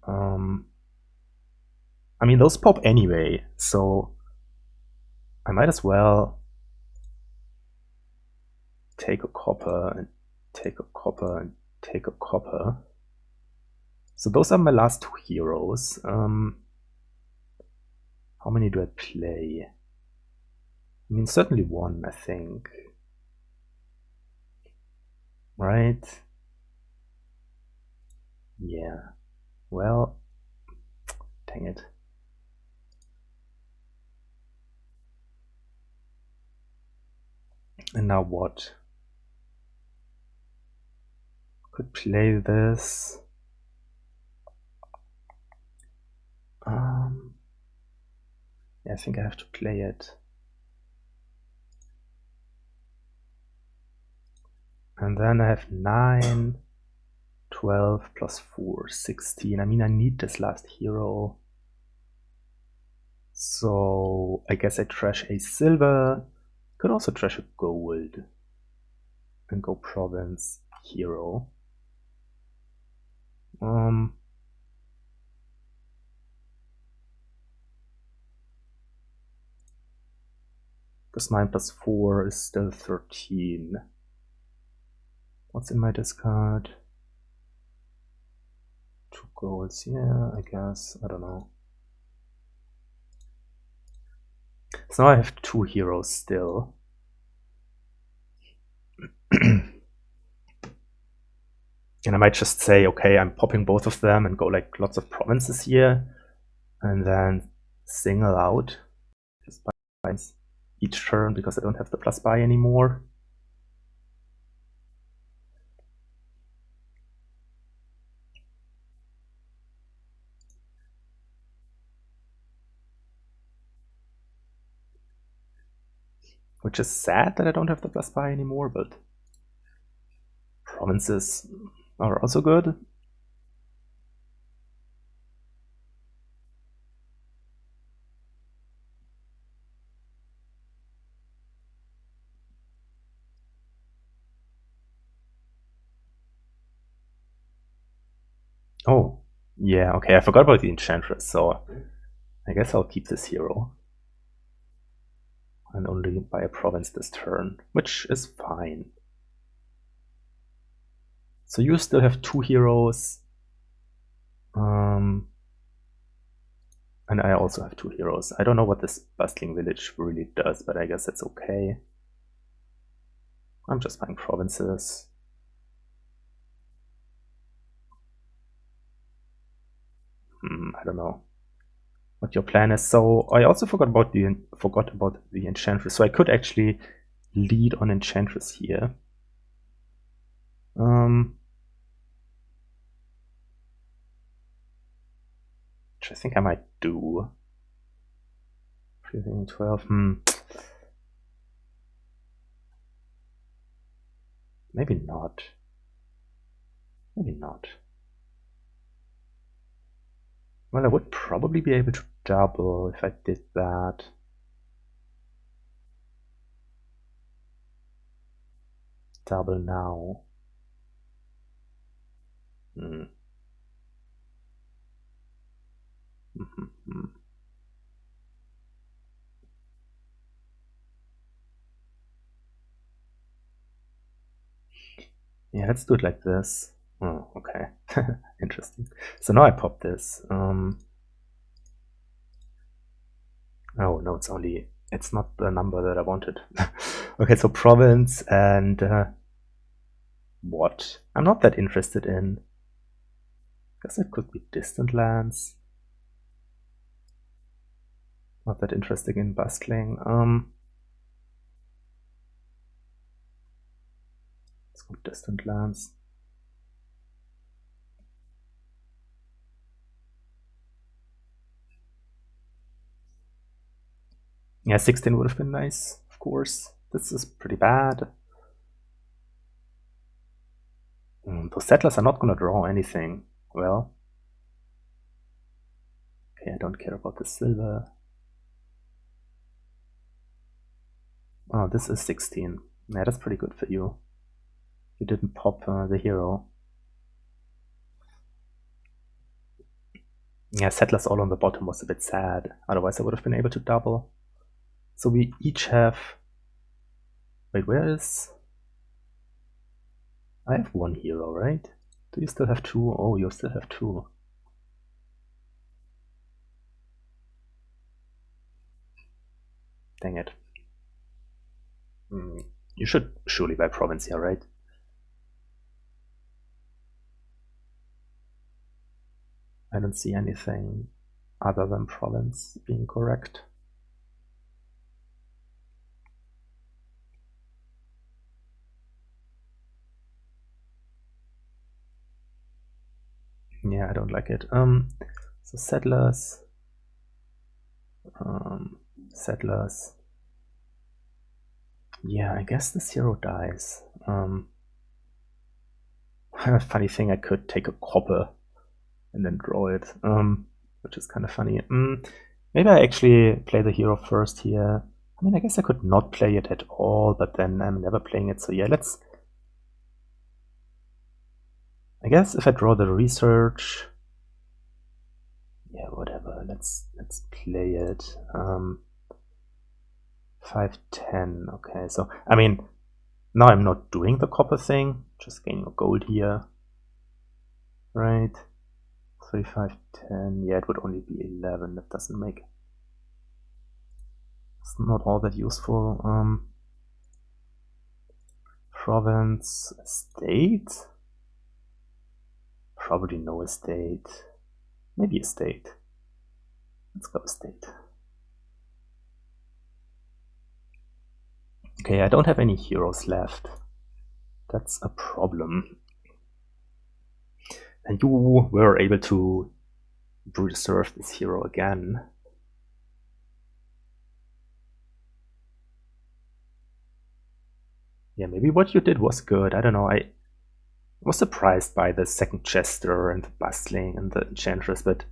I mean, those pop anyway, so I might as well take a copper and take a copper and take a copper. So those are my last 2 heroes. How many do I play? I mean, certainly 1, I think. Right? Yeah. Well, dang it. And now what? Could play this. Yeah, I think I have to play it. And then I have 9, 12 plus 4, 16. I mean, I need this last hero. So I guess I trash a silver. Could also trash a gold. And go Province, hero. Plus 9 plus 4 is still 13. What's in my discard? 2 golds, yeah, I guess. I don't know. So now I have 2 heroes still. And I might just say, okay, I'm popping both of them and go like lots of provinces here. And then single out just buy each turn because I don't have the plus buy anymore. Which is sad that I don't have the plus buy anymore, but provinces are also good. Oh, yeah, okay, I forgot about the Enchantress, so I guess I'll keep this hero. And only buy a province this turn, which is fine. So you still have 2 heroes. And I also have 2 heroes. I don't know what this bustling village really does, but I guess it's okay. I'm just buying provinces. I don't know. what your plan is. So I also forgot about the Enchantress. So I could actually lead on Enchantress here. Which I think I might do. 12. Maybe not. Maybe not. Well, I would probably be able to double if I did that. Double now. Yeah, let's do it like this. Oh, okay. Interesting. So now I pop this. Oh no, it's not the number that I wanted. Okay, so province and what? I'm not that interested in. Guess it could be distant lands. Not that interested in bustling. Let's go distant lands. Yeah, 16 would have been nice, of course. This is pretty bad. Those settlers are not gonna draw anything. Well. Okay, I don't care about the silver. Oh, this is 16. Yeah, that's pretty good for you. You didn't pop the hero. Yeah, settlers all on the bottom was a bit sad. Otherwise I would have been able to double. So we each have... Wait, where is... I have one hero, right? Do you still have two? Oh, you still have two. Dang it. You should surely buy province here, right? I don't see anything other than province being correct. Yeah, I don't like it. So settlers. Settlers. Yeah, I guess this hero dies. Funny thing, I could take a copper and then draw it, which is kind of funny. Maybe I actually play the hero first here. I mean, I guess I could not play it at all, but then I'm never playing it. So yeah, let's... I guess if I draw the research... Yeah, whatever. Let's play it. 5-10. Okay, so I mean, now I'm not doing the copper thing, just gaining a gold here, right? 3, 5, 10. Yeah, it would only be 11. That doesn't make... It's not all that useful. Province, estate? Probably no estate. Maybe estate. Let's go estate. Okay, I don't have any heroes left. That's a problem. And you were able to preserve this hero again. Yeah, maybe what you did was good. I don't know. I was surprised by the second Chester and the Bustling and the Enchantress, but...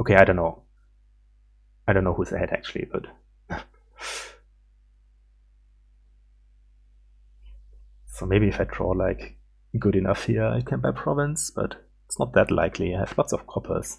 Okay, I don't know. I don't know who's ahead actually, but... So maybe if I draw like good enough here, I can buy province, but it's not that likely. I have lots of coppers.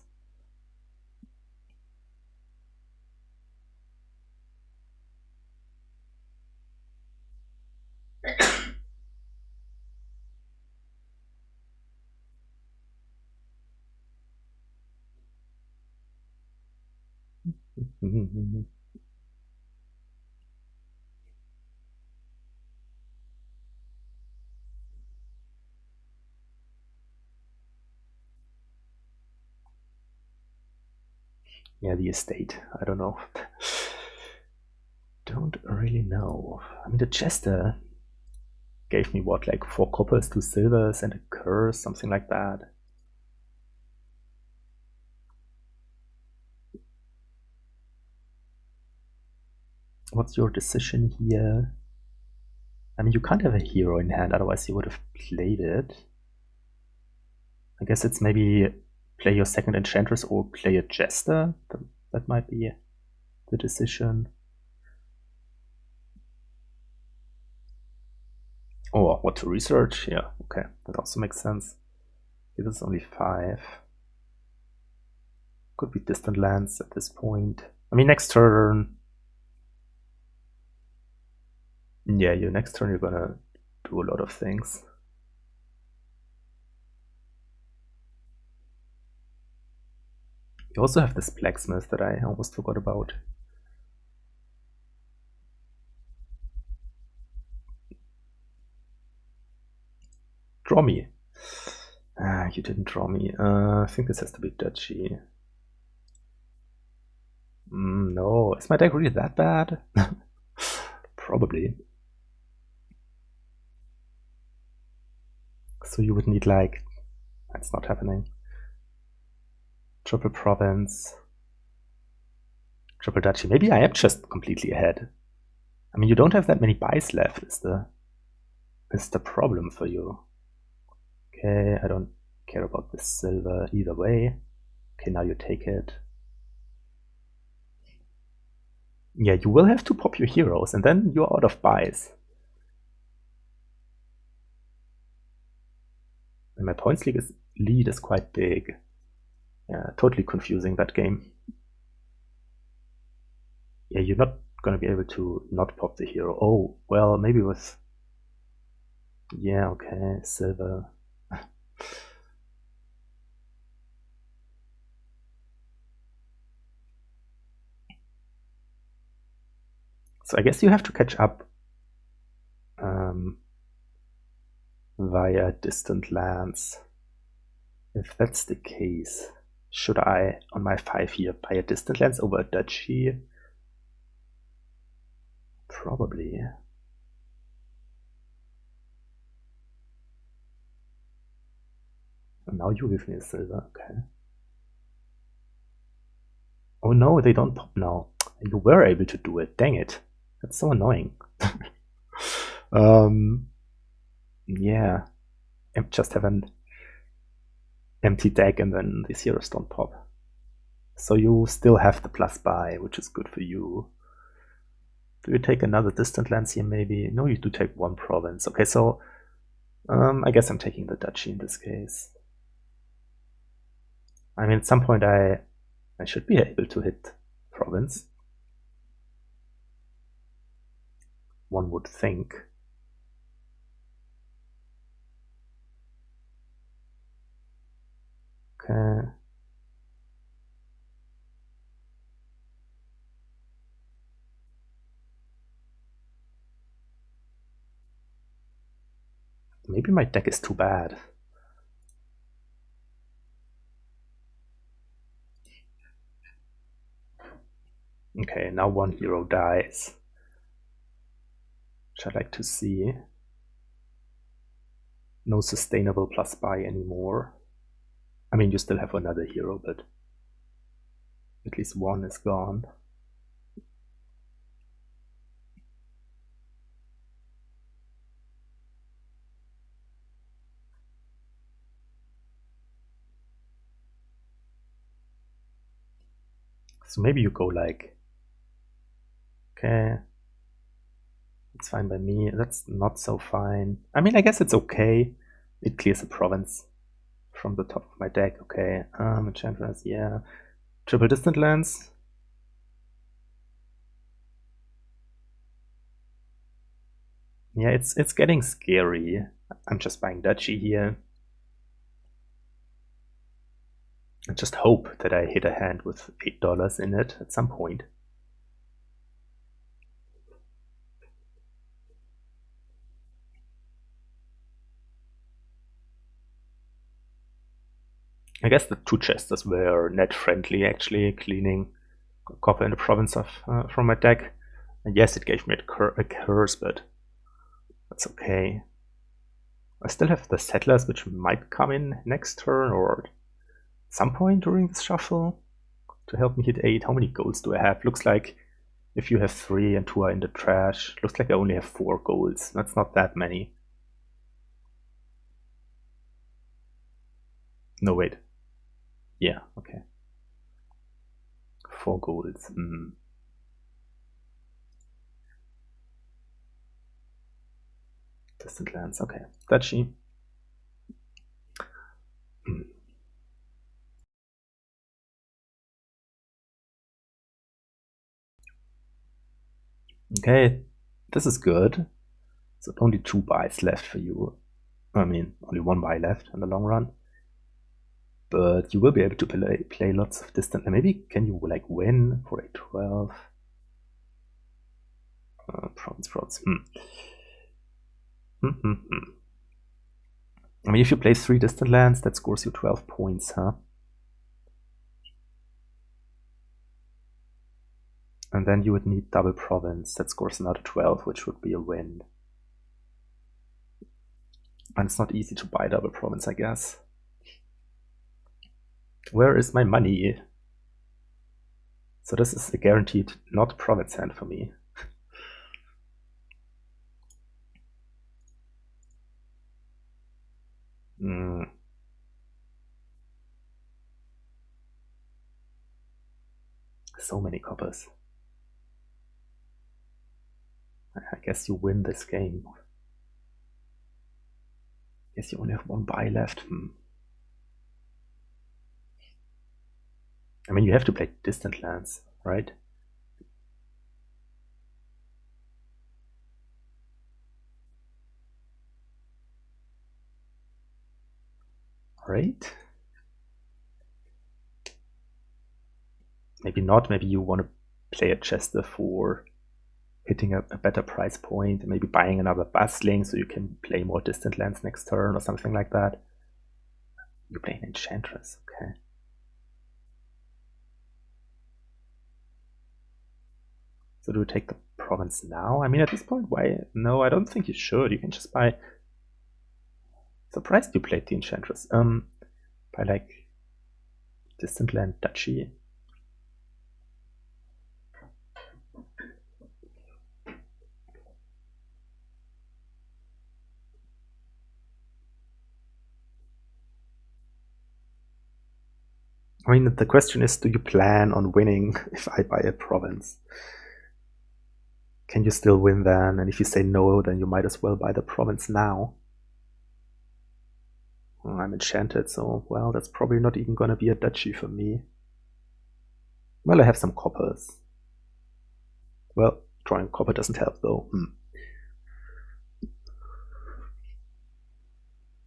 Yeah, the estate. I don't know. Don't really know. I mean, the Jester gave me what, like 4 coppers, 2 silvers, and a curse, something like that. What's your decision here? I mean, you can't have a hero in hand, otherwise you would have played it. I guess it's maybe play your second Enchantress or play a Jester. That might be the decision. Or what to research? Yeah, okay, that also makes sense. It is only 5. Could be distant lands at this point. I mean, next turn. Yeah, your next turn you're gonna do a lot of things. You also have this blacksmith that I almost forgot about. Draw me. Ah, you didn't draw me. I think this has to be duchy. No, is my deck really that bad? Probably. So you would need like, that's not happening. Triple province, triple duchy. Maybe I am just completely ahead. I mean, you don't have that many buys left, is the problem for you. Okay, I don't care about the silver either way. Okay, now you take it. Yeah, you will have to pop your heroes, and then you're out of buys. And my points lead is quite big. Yeah, totally confusing, that game. Yeah, you're not gonna be able to not pop the hero. Oh, well, maybe with... Yeah, okay, silver. So I guess you have to catch up via distant lands. If that's the case, should I, on my 5 here, buy a distant lands over a duchy? Probably. And now you give me a silver, okay. Oh no, they don't pop now. You were able to do it, dang it. That's so annoying. Yeah, just have an empty deck and then these heroes don't pop. So you still have the plus buy, which is good for you. Do you take another distant lands here maybe? No, you do take 1 province. Okay, so I guess I'm taking the duchy in this case. I mean, at some point I should be able to hit province. One would think. Okay. Maybe my deck is too bad. Okay, now 1 hero dies. Which I like to see. No sustainable plus buy anymore. I mean, you still have another hero, but at least 1 is gone. So maybe you go like, okay, it's fine by me. That's not so fine. I mean, I guess it's okay. It clears a province from the top of my deck. Okay, Enchantress, yeah. Triple distant lands. Yeah, it's getting scary. I'm just buying duchy here. I just hope that I hit a hand with $8 in it at some point. I guess the two chesters were net friendly, actually, cleaning copper in the province of from my deck. And yes, it gave me a curse, but that's okay. I still have the settlers, which might come in next turn or at some point during this shuffle to help me hit 8. How many golds do I have? Looks like if you have 3 and 2 are in the trash, looks like I only have 4 golds. That's not that many. No, wait. Yeah, okay. 4 golds. Distant lands, okay. Duchy. Okay, this is good. So only 2 buys left for you. I mean, only 1 buy left in the long run. But you will be able to play lots of distant. Maybe can you like win for a 12? Province. I mean, if you play 3 distant lands, that scores you 12 points, huh? And then you would need double province. That scores another 12, which would be a win. And it's not easy to buy double province, I guess. Where is my money? So this is a guaranteed not province hand for me. So many coppers. I guess you win this game. Guess you only have 1 buy left. I mean, you have to play distant lands, right? Right? Maybe not. Maybe you want to play a Chester for hitting a better price point, maybe buying another Bustling so you can play more distant lands next turn or something like that. You play an Enchantress, okay. So do we take the province now? I mean, at this point, why? No, I don't think you should. You can just buy. Surprised you played the Enchantress. By like distant land duchy. I mean, the question is, do you plan on winning if I buy a province? Can you still win then? And if you say no, then you might as well buy the province now. I'm enchanted, so, well, that's probably not even gonna be a duchy for me. Well, I have some coppers. Well, drawing copper doesn't help, though.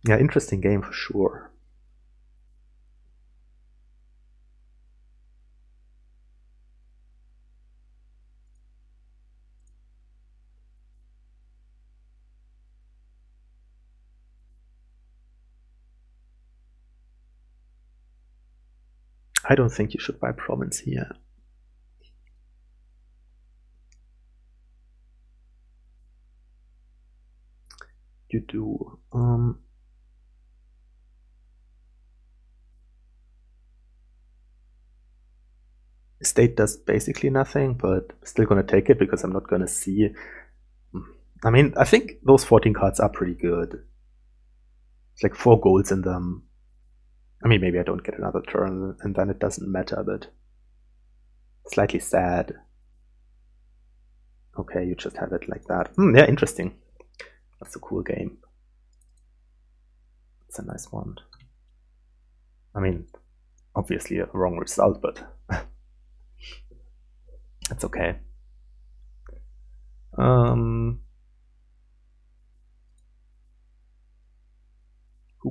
Yeah, interesting game for sure. I don't think you should buy province here. You do. State does basically nothing, but still gonna take it because I'm not gonna see. I mean, I think those 14 cards are pretty good. It's like 4 golds in them. I mean, maybe I don't get another turn, and then it doesn't matter, but slightly sad. Okay, you just have it like that. Yeah, interesting. That's a cool game. It's a nice one. I mean, obviously a wrong result, but that's okay. Who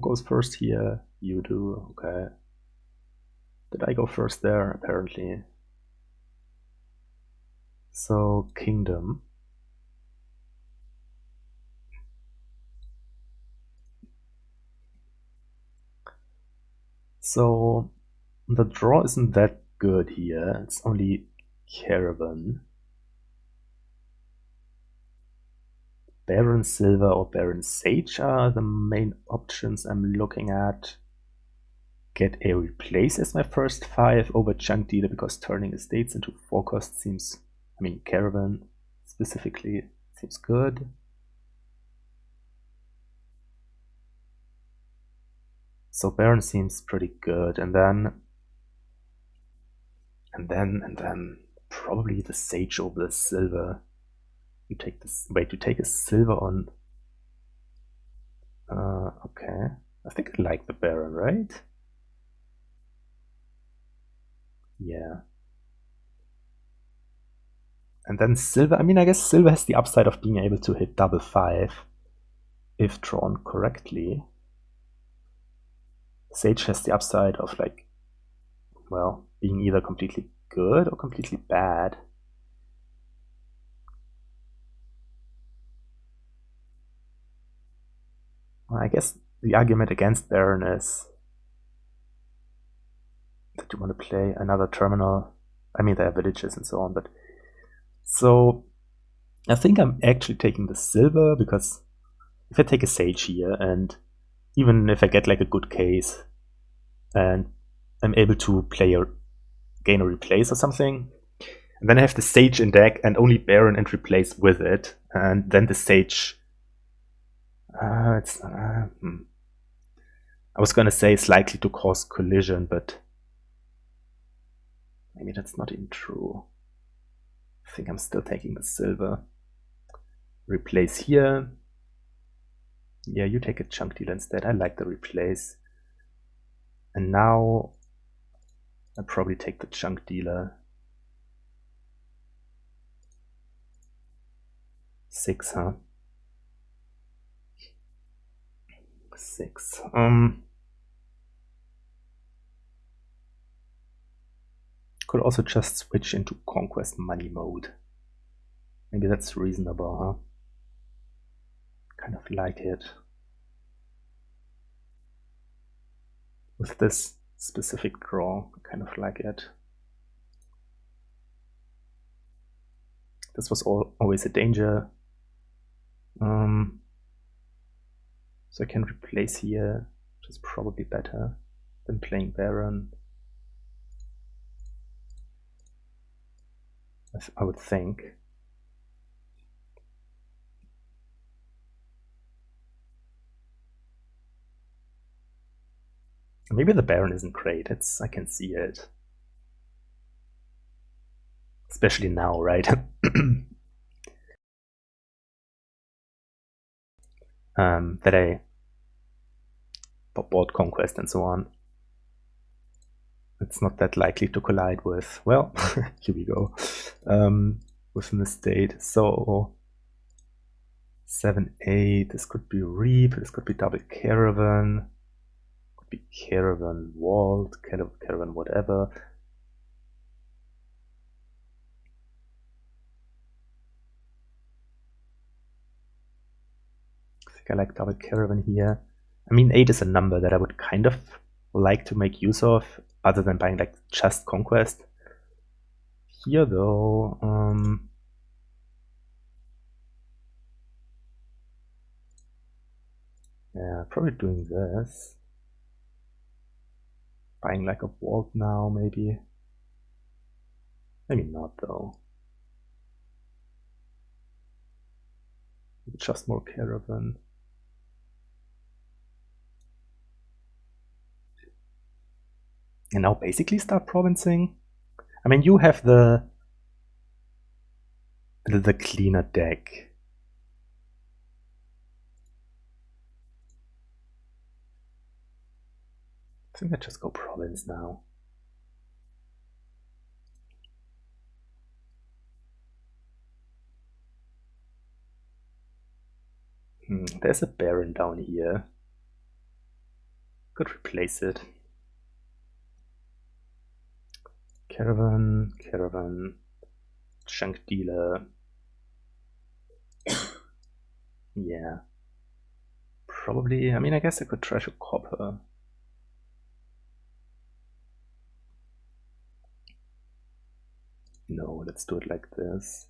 goes first here? You do, okay. Did I go first there? Apparently. So, Kingdom. So the draw isn't that good here. It's only Caravan. Baron Silver or Baron Sage are the main options I'm looking at. Get a replace as my first 5 over Chunk Dealer because turning estates into 4 cost seems, I mean Caravan specifically, seems good. So Baron seems pretty good, and then probably the Sage over the Silver. You take this. Wait, you take a Silver on. Okay. I think I like the Baron, right? Yeah. And then Silver. I mean, I guess Silver has the upside of being able to hit double 5 if drawn correctly. Sage has the upside of, like, well, being either completely good or completely bad. Well, I guess the argument against Baron is that you want to play another terminal. I mean, there are villages and so on, but so I think I'm actually taking the Silver because if I take a Sage here, and even if I get like a good case and I'm able to play a gain or replace or something, and then I have the Sage in deck and only Baron and replace with it, and then the Sage. I was gonna say it's likely to cause collision, but maybe that's not even true. I think I'm still taking the Silver. Replace here. Yeah, you take a Chunk Dealer instead. I like the replace. And now I'll probably take the Chunk Dealer. 6, huh? 6. Could also just switch into Conquest Money mode. Maybe that's reasonable, huh? Kind of like it. With this specific draw, I kind of like it. This was always a danger. So I can replace here, which is probably better than playing Baron. I would think. Maybe the Baron isn't great. I can see it. Especially now, right? That I bought Conquest and so on. It's not that likely to collide with, well, here we go, within the state. So 7, 8, this could be Reap, this could be double Caravan, could be Caravan Vault, Caravan whatever. I think I like double Caravan here. I mean, 8 is a number that I would kind of like to make use of, other than buying like just Conquest. Here though, yeah, probably doing this. Buying like a vault now, maybe. Maybe not though. Just more Caravan. And now basically start provincing. I mean, you have the cleaner deck. I think I just go province now. There's a Baron down here. Could replace it. Caravan, Chunk Dealer. Yeah. Probably, I mean, I guess I could try to copper. No, let's do it like this.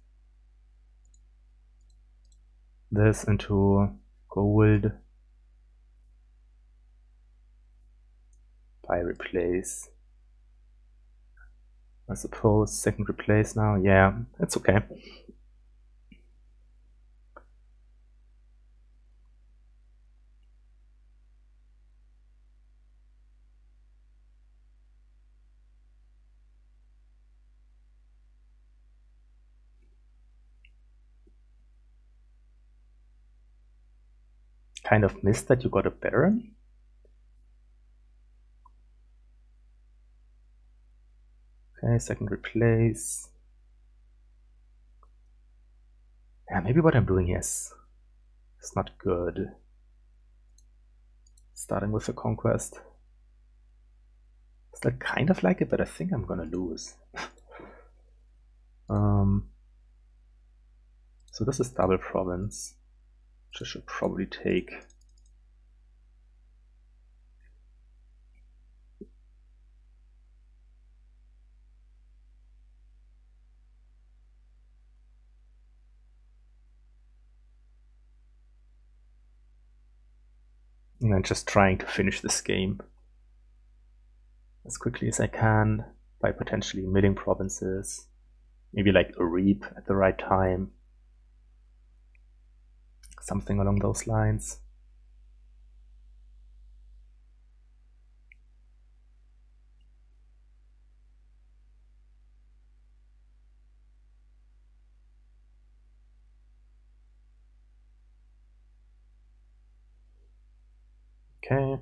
This into gold. Buy, replace. I suppose second replace now. Yeah, it's okay. Kind of missed that you got a Baron. Okay, second replace. Yeah, maybe what I'm doing here is not good. Starting with a conquest. Still kind of like it, but I think I'm gonna lose. So this is double province, which I should probably take. And I'm just trying to finish this game as quickly as I can by potentially milling provinces. Maybe like a reap at the right time. Something along those lines. Okay.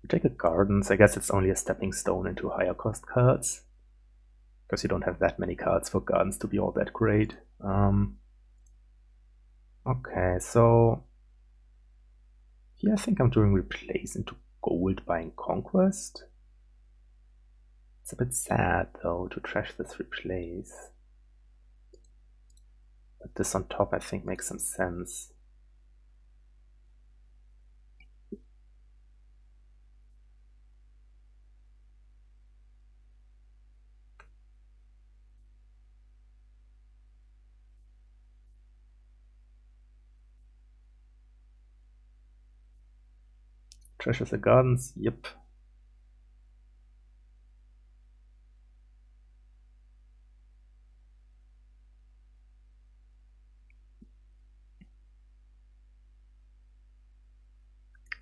We take a gardens. I guess it's only a stepping stone into higher cost cards. Because you don't have that many cards for gardens to be all that great. Okay, so here I think I'm doing replace into gold buying conquest. It's a bit sad though to trash this replace. But this on top I think makes some sense. Trashes the gardens, yep.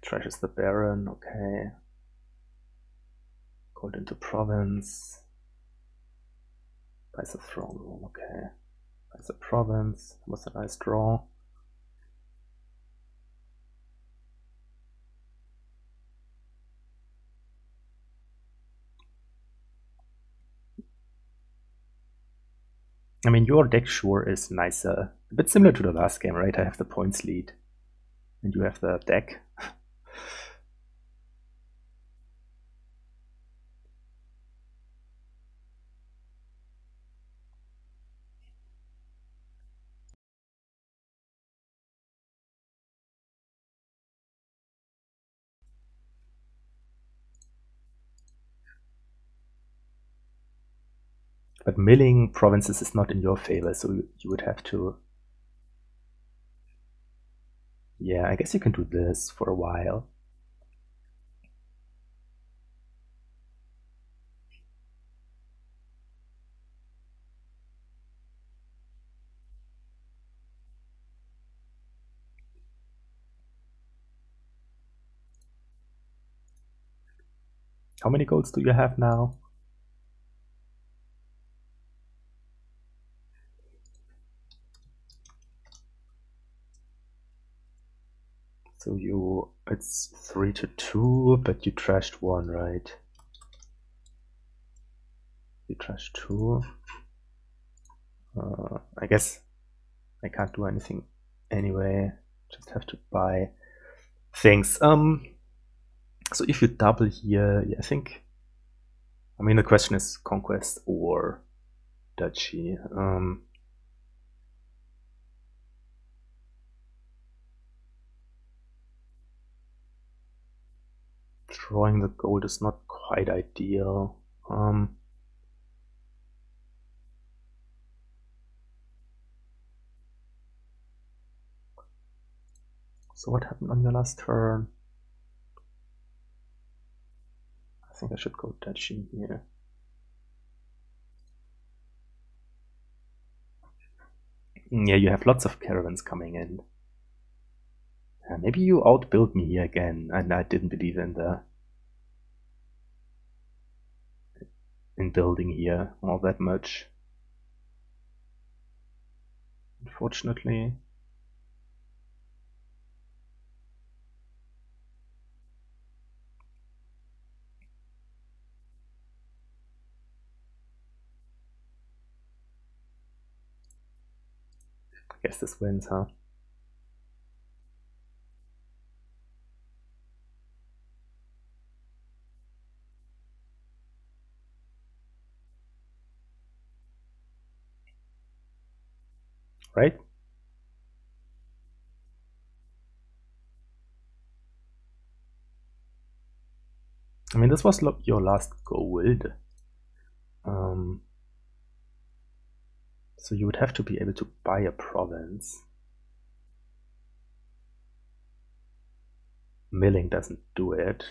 Trashes the Baron, okay. Gold into province. Buys a throne room, okay. Buys a province, that was a nice draw. I mean, your deck sure is nicer. A bit similar to the last game, right? I have the points lead. And you have the deck. But milling provinces is not in your favor, so you would have to... Yeah, I guess you can do this for a while. How many golds do you have now? So it's 3-2, but you trashed one, right? You trashed two. I guess I can't do anything anyway. Just have to buy things. So if you double here, yeah, I think. I mean, the question is conquest or duchy. Drawing the gold is not quite ideal. So what happened on your last turn? I think I should go Dutchy here. Yeah, you have lots of caravans coming in. Maybe you outbuild me here again, and I didn't believe in building here all that much. Unfortunately. I guess this wins, huh? Right? I mean, this was your last gold. So you would have to be able to buy a province. Milling doesn't do it.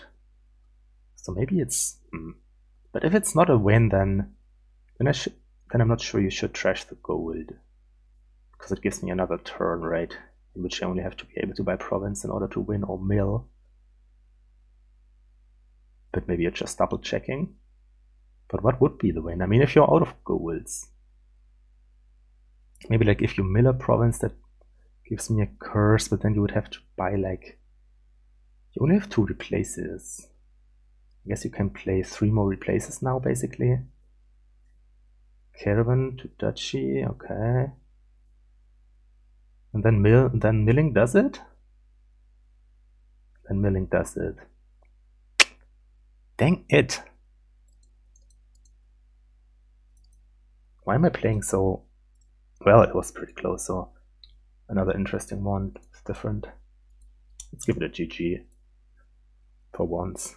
So maybe it's... But if it's not a win, then I'm not sure you should trash the gold. Because it gives me another turn, right? In which I only have to be able to buy province in order to win or mill. But maybe you're just double checking. But what would be the win? I mean, if you're out of golds, maybe like if you mill a province that gives me a curse, but then you would have to buy like... You only have 2 replaces. I guess you can play 3 more replaces now, basically. Caravan to duchy, okay. And then milling does it? Then milling does it. Dang it! Why am I playing so... Well, it was pretty close, so... Another interesting one. It's different. Let's give it a GG. For once.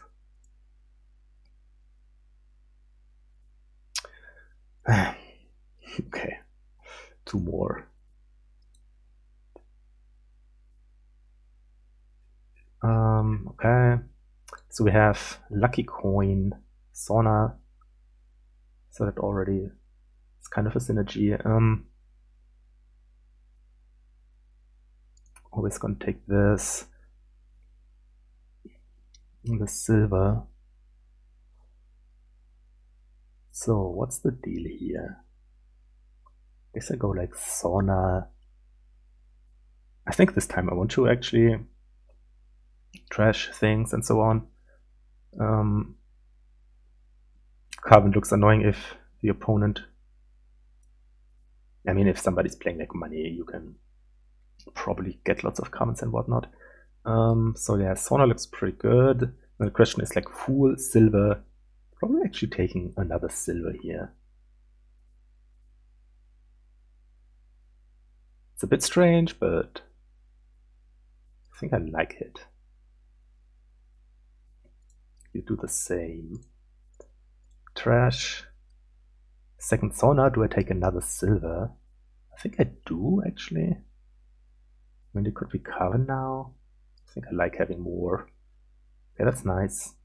Okay. 2 more. Okay. So we have Lucky Coin, Sauna. So that already is kind of a synergy. Always gonna take this. And the silver. So what's the deal here? I guess I go like Sauna. I think this time I want to actually trash things and so on. Carbon looks annoying if the opponent... I mean, if somebody's playing like money, you can probably get lots of comments and whatnot. So yeah, Sauna looks pretty good. And the question is like Fool, Silver. Probably actually taking another silver here. It's a bit strange, but I think I like it. You do the same. Trash. Second Sauna, do I take another silver? I think I do, actually. I mean, it could recover now. I think I like having more. Yeah, that's nice.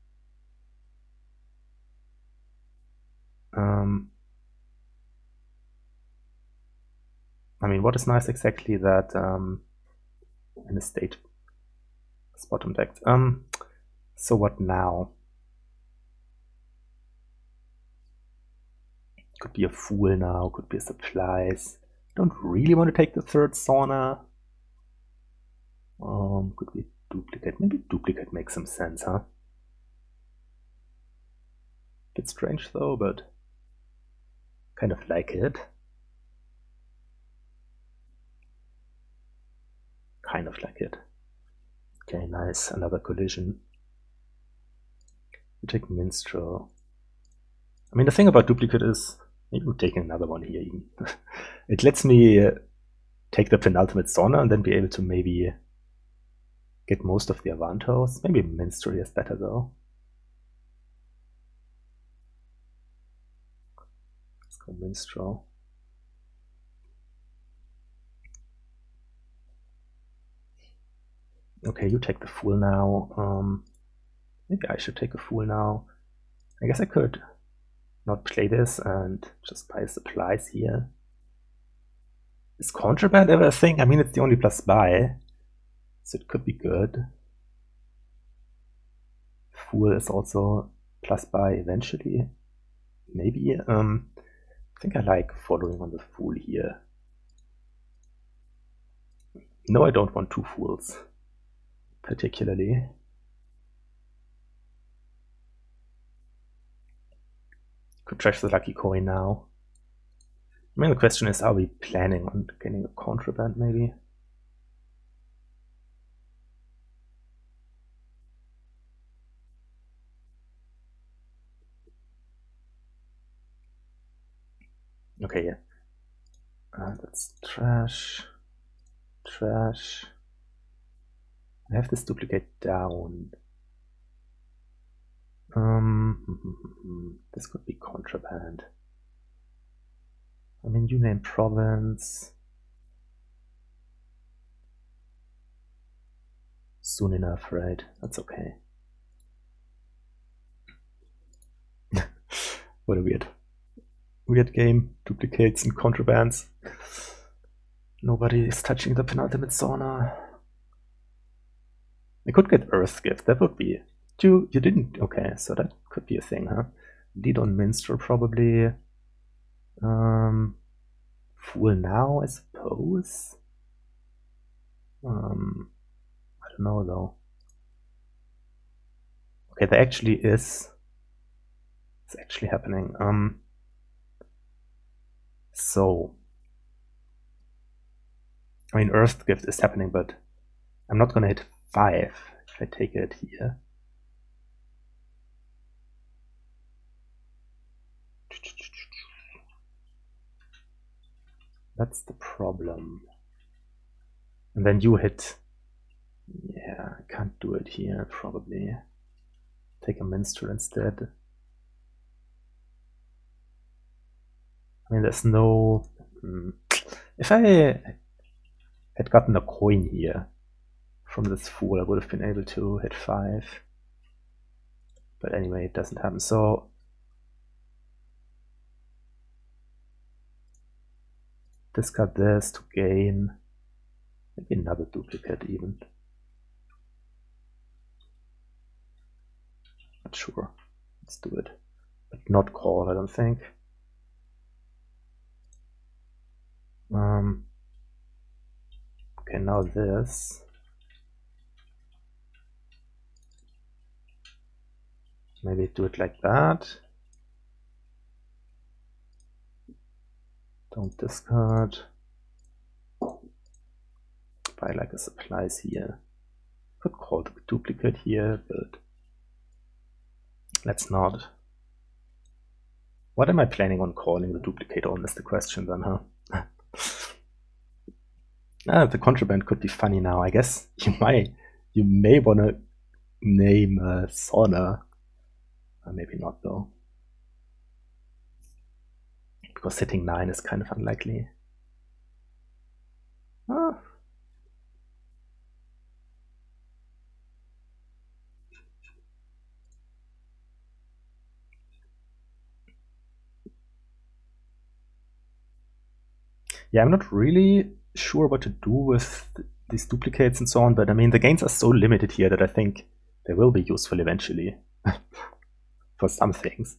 I mean, what is nice exactly that in a state is bottom decked. So what now? Could be a Fool now, could be a Supplies. Don't really want to take the third Sauna. Could be Duplicate. Maybe Duplicate makes some sense, huh? Bit strange though, but kind of like it. Kind of like it. Okay, nice. Another collision. You take Minstrel. I mean, the thing about Duplicate is, maybe I'm taking another one here even. It lets me take the penultimate Sauna and then be able to maybe get most of the Avantos. Maybe Minstrel is better though. Let's go Minstrel. Okay, you take the fool now. Maybe I should take a fool now. I guess I could not play this and just buy supplies here. Is Contraband ever a thing? I mean, it's the only plus buy, so it could be good. Fool is also plus buy eventually. Maybe. I think I like following on the fool here. No, I don't want two fools, particularly. Could trash the lucky coin now. I mean, the question is, are we planning on getting a Contraband, maybe? Okay, yeah. That's trash. Trash. I have this duplicate down. This could be Contraband. I mean, you name province. Soon enough, right? That's okay. What a weird game. Duplicates and contrabands. Nobody is touching the penultimate sauna. I could get Earth Gift. That would be. You didn't. Okay, so that could be a thing, huh? Lead on Minstrel probably. Fool now, I suppose. I don't know though. Okay, there actually is. It's actually happening. So, I mean, Earth Gift is happening, but I'm not gonna hit 5 if I take it here. That's the problem. And then you hit. Yeah, I can't do it here, probably. Take a Minstrel instead. I mean, there's no. If I had gotten a coin here from this fool, I would have been able to hit 5. But anyway, it doesn't happen. So discard this to gain maybe another duplicate even. Not sure. Let's do it. But not call, I don't think. Okay, now this. Maybe do it like that. Don't discard. Buy like a supplies here. Could call the duplicate here, but let's not. What am I planning on calling the duplicate on is the question then, huh? The Contraband could be funny now. I guess you may want to name sauna. Maybe not though, because hitting 9 is kind of unlikely. Yeah, I'm not really sure what to do with these duplicates and so on, but I mean, the gains are so limited here that I think they will be useful eventually for some things.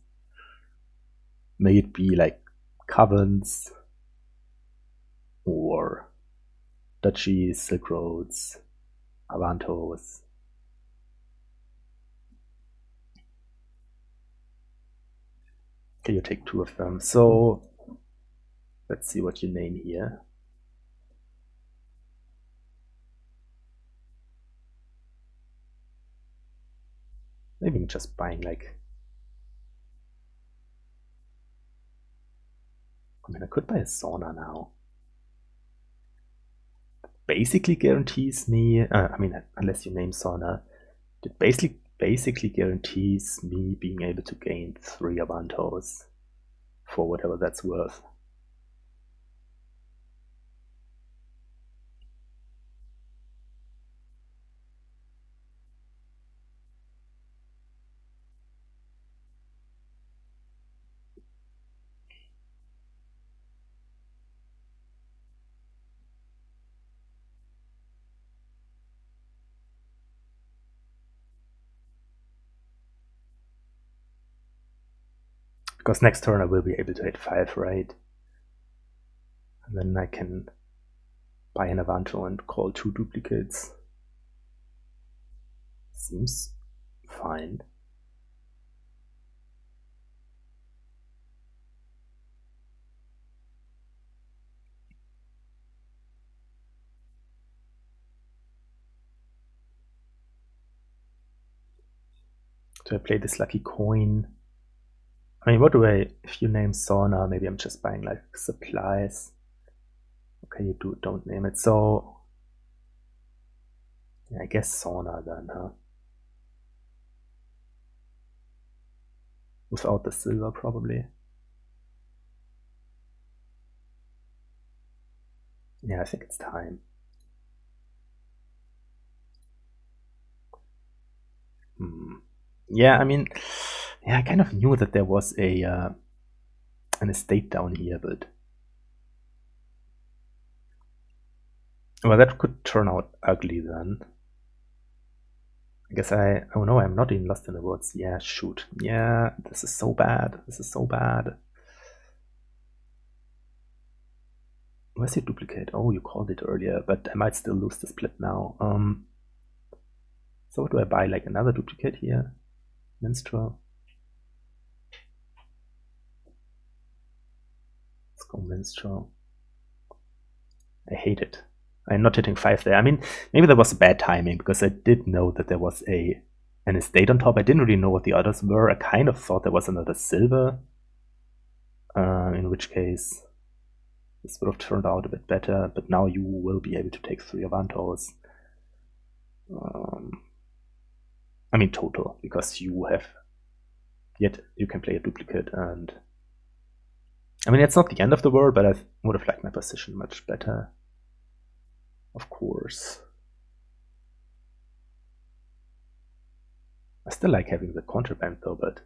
May it be like covens or duchies, Silk Roads, Avantos. Okay, you take 2 of them. So let's see what you name here. Maybe I'm just buying like. I mean, I could buy a sauna now. Basically guarantees me. I mean, unless you name sauna, it basically guarantees me being able to gain 3 Avantos for whatever that's worth. Because next turn I will be able to hit 5, right? And then I can buy an Avanto and call 2 duplicates. Seems fine. Do I play this lucky coin? I mean, what do I, if you name Sauna, maybe I'm just buying like supplies. Okay, you don't name it. So, yeah, I guess Sauna then, huh? Without the silver, probably. Yeah, I think it's time. Yeah, I mean, yeah, I kind of knew that there was a an estate down here, but well, that could turn out ugly then. I guess oh no, I'm not even lost in the woods. Yeah, shoot. Yeah, this is so bad. This is so bad. Where's your duplicate? Oh, you called it earlier, but I might still lose the split now. So what do I buy? Like another duplicate here? Minstrel. Let's go Minstrel. I hate it. I'm not hitting 5 there. I mean, maybe that was bad timing because I did know that there was an estate on top. I didn't really know what the others were. I kind of thought there was another silver, in which case this would have turned out a bit better. But now you will be able to take 3 Avantos. I mean total, because you can play a duplicate, and I mean it's not the end of the world, but I would have liked my position much better. Of course. I still like having the Contraband though, but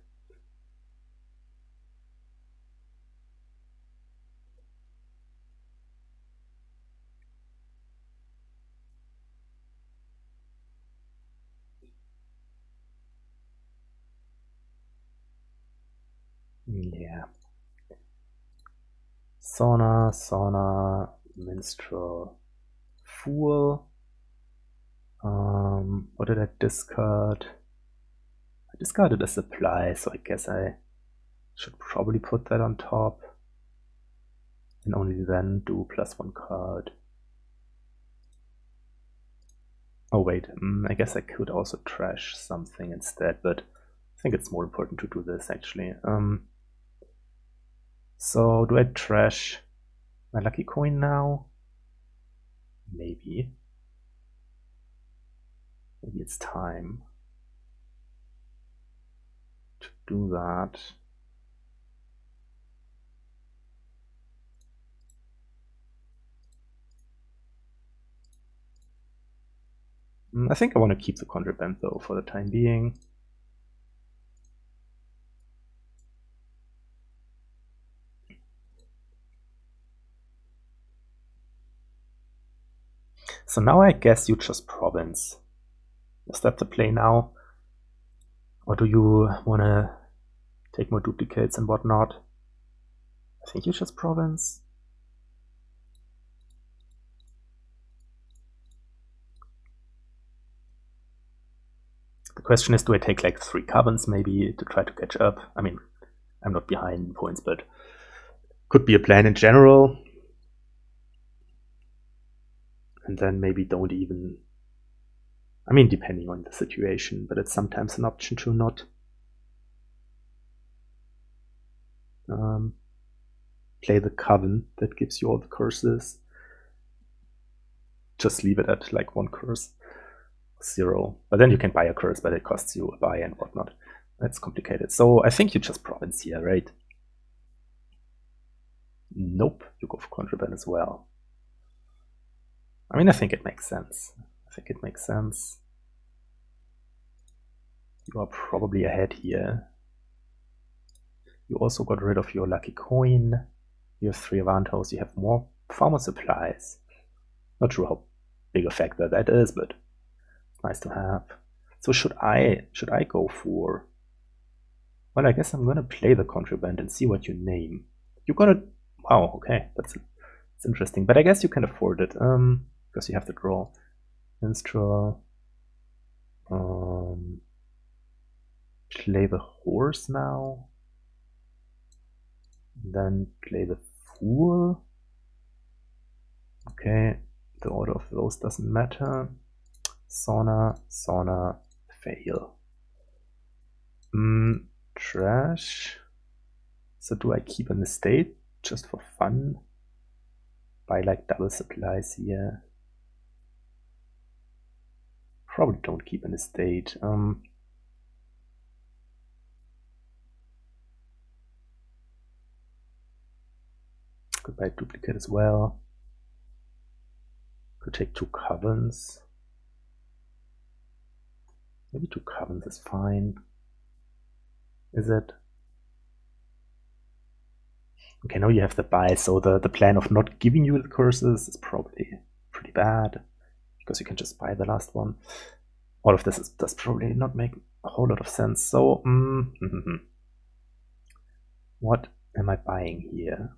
yeah. Sauna, Minstrel, Fool. What did I discard? I discarded a supply, so I guess I should probably put that on top. And only then do +1 card. Oh wait, I guess I could also trash something instead, but I think it's more important to do this actually. So do I trash my lucky coin now? Maybe. Maybe it's time to do that. I think I want to keep the Contraband though for the time being. So now I guess you just province. Is that the play now? Or do you want to take more duplicates and whatnot? I think you just province. The question is, do I take like 3 cabins maybe to try to catch up? I mean, I'm not behind in points, but could be a plan in general. And then maybe don't even, I mean, depending on the situation, but it's sometimes an option to not play the coven that gives you all the curses. Just leave it at like 1 curse, 0. But then you can buy a curse, but it costs you a buy and whatnot. That's complicated. So I think you just province here, right? Nope, you go for Contraband as well. I mean, I think it makes sense. You are probably ahead here. You also got rid of your lucky coin. You have 3 Avantos. You have far more supplies. Not sure how big a factor that is, but it's nice to have. So should I go for Well, I guess I'm gonna play the Contraband and see what you name. You're gonna... Wow, okay, that's interesting. But I guess you can afford it, because you have the draw. Minstrel. Play the horse now. Then play the fool. Okay, the order of those doesn't matter. Sauna, sauna, fail. Trash. So do I keep an estate just for fun? Buy like double supplies here. Probably don't keep an estate. Could buy a duplicate as well. Could take 2 covens. Maybe 2 covens is fine. Is it? Okay, now you have the buy, so the plan of not giving you the curses is probably pretty bad, because you can just buy the last one. All of this does probably not make a whole lot of sense. So, what am I buying here?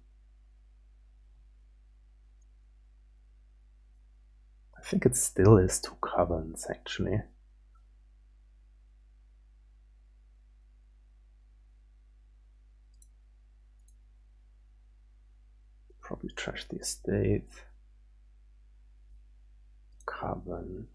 I think it still is 2 covens, actually. Probably trash the estate. Coven.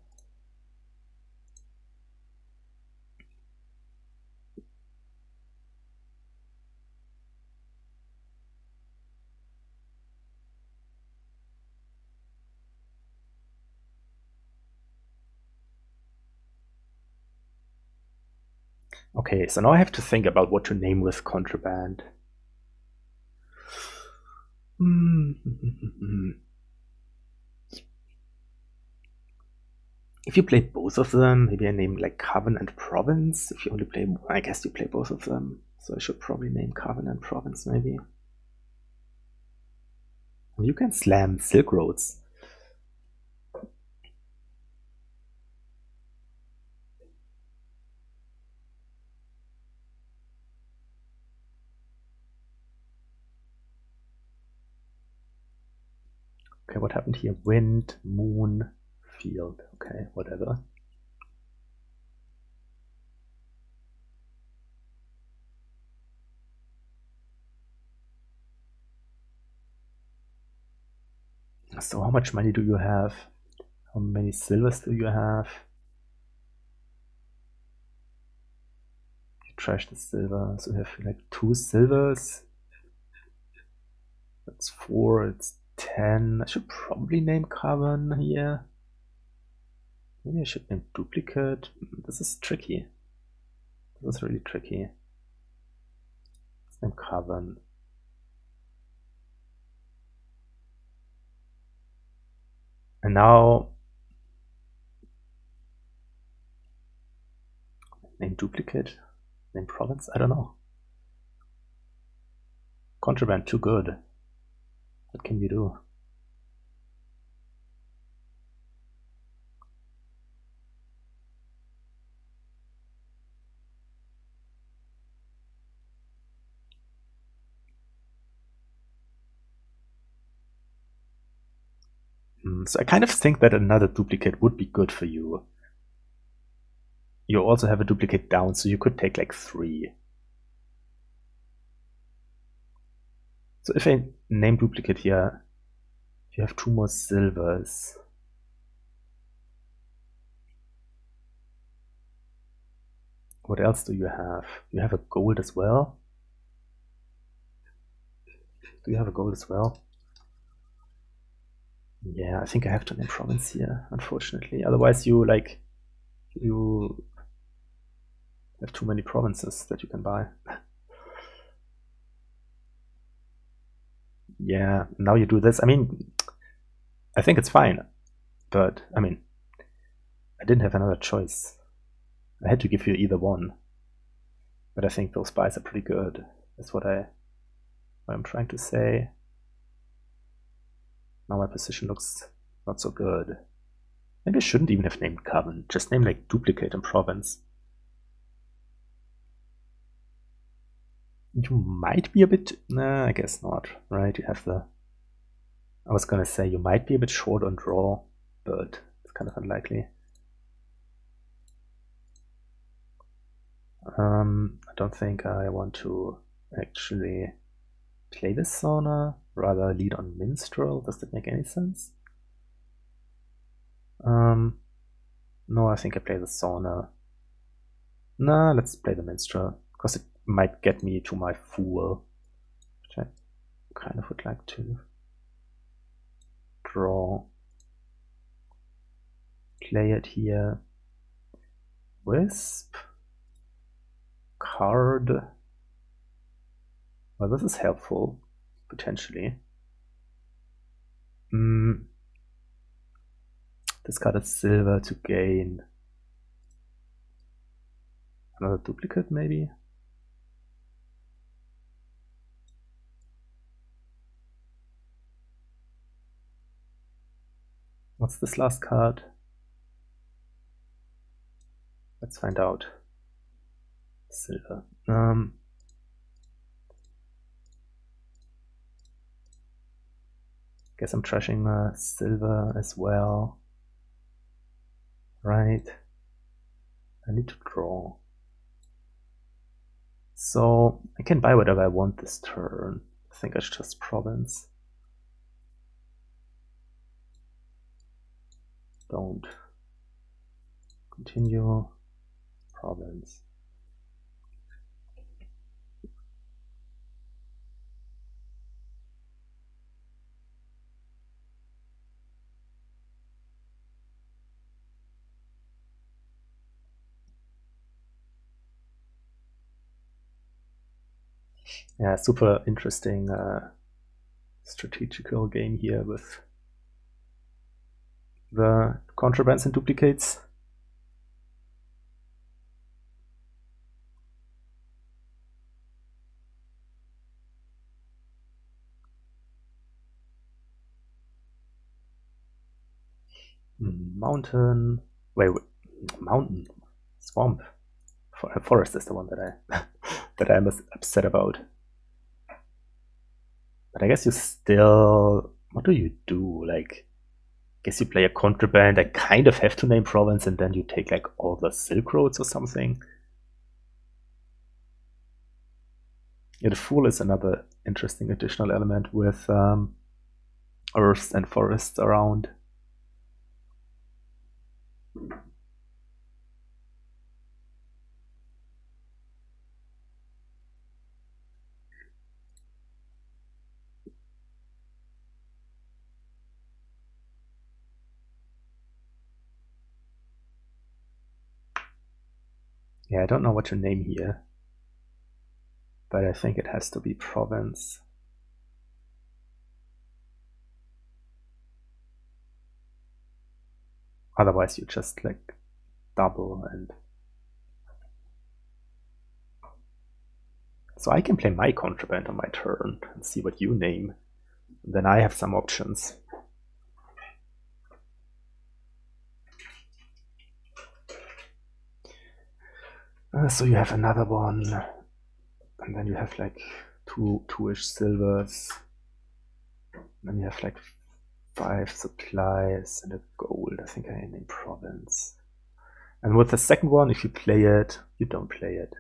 Okay, so now I have to think about what to name with Contraband. If you play both of them, maybe I name like Coven and Province. If you only play, I guess you play both of them. So I should probably name Coven and Province, maybe. And you can slam Silk Roads. Okay, what happened here? Wind, moon, field. Okay, whatever. So how much money do you have? How many silvers do you have? You trash the silver, so you have like 2 silvers. That's 4, it's 10. I should probably name Carbon here. Maybe I should name Duplicate. This is tricky. This is really tricky. Let's name Carbon. And now name Duplicate, name Province, I don't know. Contraband, too good. What can you do? So I kind of think that another duplicate would be good for you. You also have a duplicate down, so you could take like 3. So if I name duplicate here, you have 2 more silvers. What else do you have? You have a gold as well? Do you have a gold as well? Yeah, I think I have to name province here, unfortunately. Otherwise you have too many provinces that you can buy. Yeah, now you do this. I mean, I think it's fine, but I mean, I didn't have another choice. I had to give you either one, but I think those buys are pretty good. That's what I'm trying to say. Now my position looks not so good. Maybe I shouldn't even have named Coven. Just name like Duplicate and Province. You might be a bit... Nah, I guess not, right? You have the... I was gonna say you might be a bit short on draw, but it's kind of unlikely. I don't think I want to actually play this sauna, rather lead on minstrel. Does that make any sense? No, I think I play the sauna. Nah, let's play the minstrel, because it might get me to my fool, which I kind of would like to draw. Play it here. Wisp. Card. Well, this is helpful, potentially. Discard a silver to gain another duplicate, maybe? What's this last card? Let's find out. Silver. Guess I'm trashing silver as well. Right. I need to draw. So I can buy whatever I want this turn. I think I should just province. Don't. Continue. Province. Yeah, super interesting strategical game here with the contrabands and duplicates. Mountain. Wait, mountain. Swamp. Forest is the one that I that I'm upset about. But I guess you still... What do you do? Like, I guess you play a contraband. I kind of have to name province, and then you take like all the Silk Roads or something. Yeah, the Fool is another interesting additional element with earths and forests around. Yeah, I don't know what to name here, but I think it has to be province. Otherwise you just like double, and so I can play my contraband on my turn and see what you name. And then I have some options. So you have another one, and then you have like two-ish silvers. And then you have like 5 supplies and a gold. I think I name province. And with the second one, if you play it, you don't play it.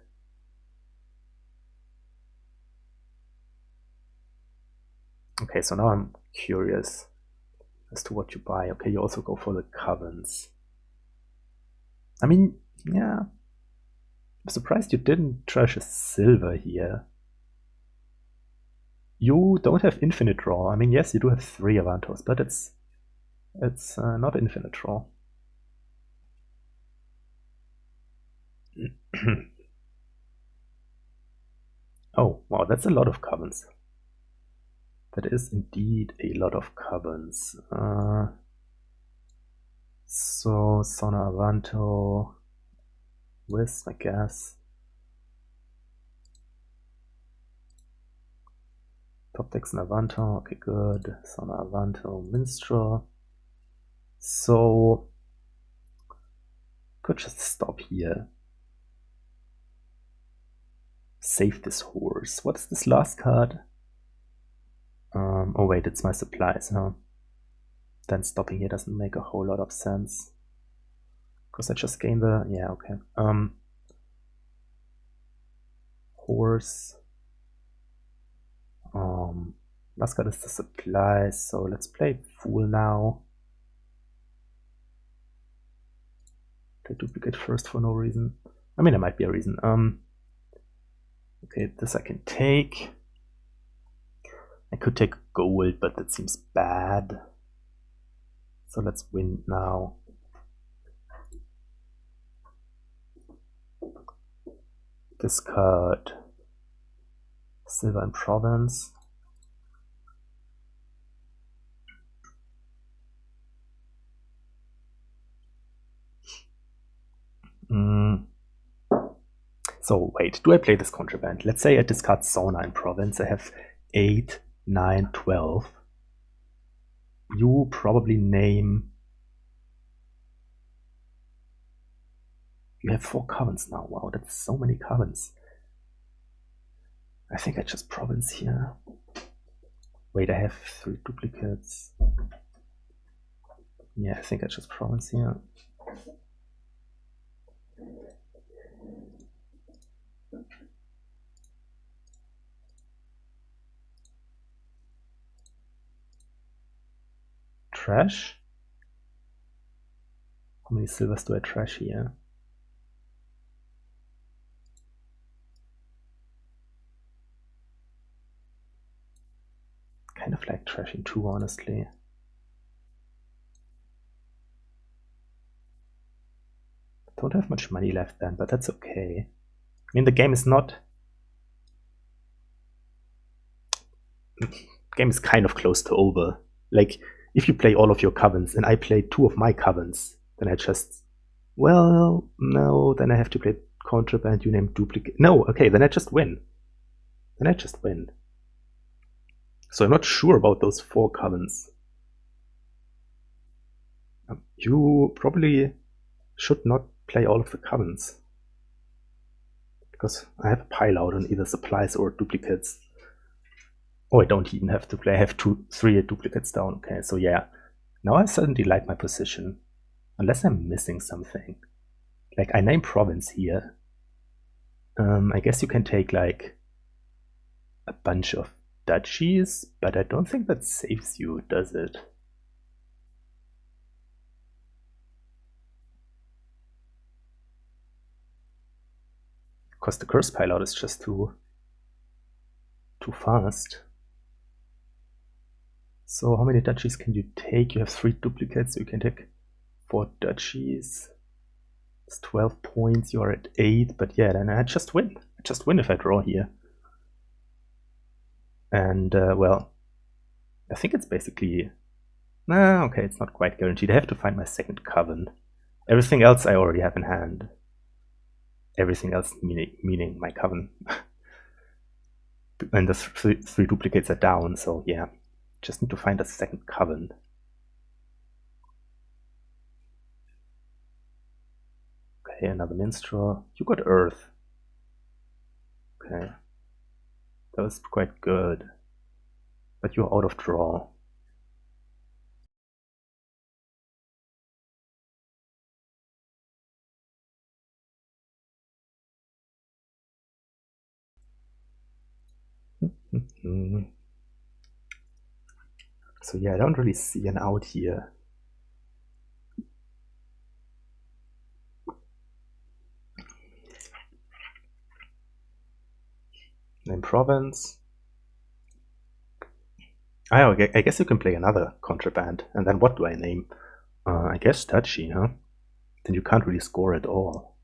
Okay, so now I'm curious as to what you buy. Okay, you also go for the covens. I mean, yeah. I'm surprised you didn't trash a silver here. You don't have infinite draw. I mean, yes, you do have 3 Avantos, but it's not infinite draw. Oh, wow, that's a lot of covens. That is indeed a lot of covens. So, Sona Avanto, Wisp, I guess. Top decks and Avanto, okay, good. Sona Avanto, Minstrel. So, could just stop here. save this horse. What is this last card? Oh wait, it's my supplies, huh? Then stopping here doesn't make a whole lot of sense. Because I just gained the... yeah, okay. Horse. Last card is the supplies, so let's play Fool now. Take duplicate first for no reason. I mean, there might be a reason. Okay, this I can take. I could take gold, but that seems bad. So let's win now. Discard silver and province. So wait, do I play this contraband? Let's say I discard sauna and province. I have 8, 9, 12. You probably name... you have 4 covens now. Wow, that's so many covens. I think I just province here. Wait, I have 3 duplicates. Yeah, I think I just province here. Trash? How many silvers do I trash here? Kind of like trashing 2, honestly. Don't have much money left then, but that's okay. I mean, the game is not... the game is kind of close to over. Like, if you play all of your covens and I play 2 of my covens, then I just... well, no, then I have to play contraband, you name duplicate. No, okay, then I just win. Then I just win. So I'm not sure about those 4 covens. You probably should not play all of the covens. Because I have a pile out on either supplies or duplicates. Oh, I don't even have to play. I have 3 duplicates down. Okay, so yeah. Now I certainly like my position. Unless I'm missing something. Like, I name province here. I guess you can take, like, a bunch of duchies, but I don't think that saves you, does it? Because the curse pile out is just too fast. So how many duchies can you take? You have 3 duplicates, so you can take 4 duchies. It's 12 points, you're at 8, but yeah, then I just win. I just win if I draw here. And, well, I think it's basically... nah, okay, it's not quite guaranteed. I have to find my second coven. Everything else I already have in hand. Everything else meaning my coven. And the 3 duplicates are down, so yeah. Just need to find a second coven. Okay, another minstrel. You got earth. Okay. That was quite good. But you're out of draw. So yeah, I don't really see an out here. Name province. I guess you can play another contraband. And then what do I name? I guess duchy, huh? Then you can't really score at all.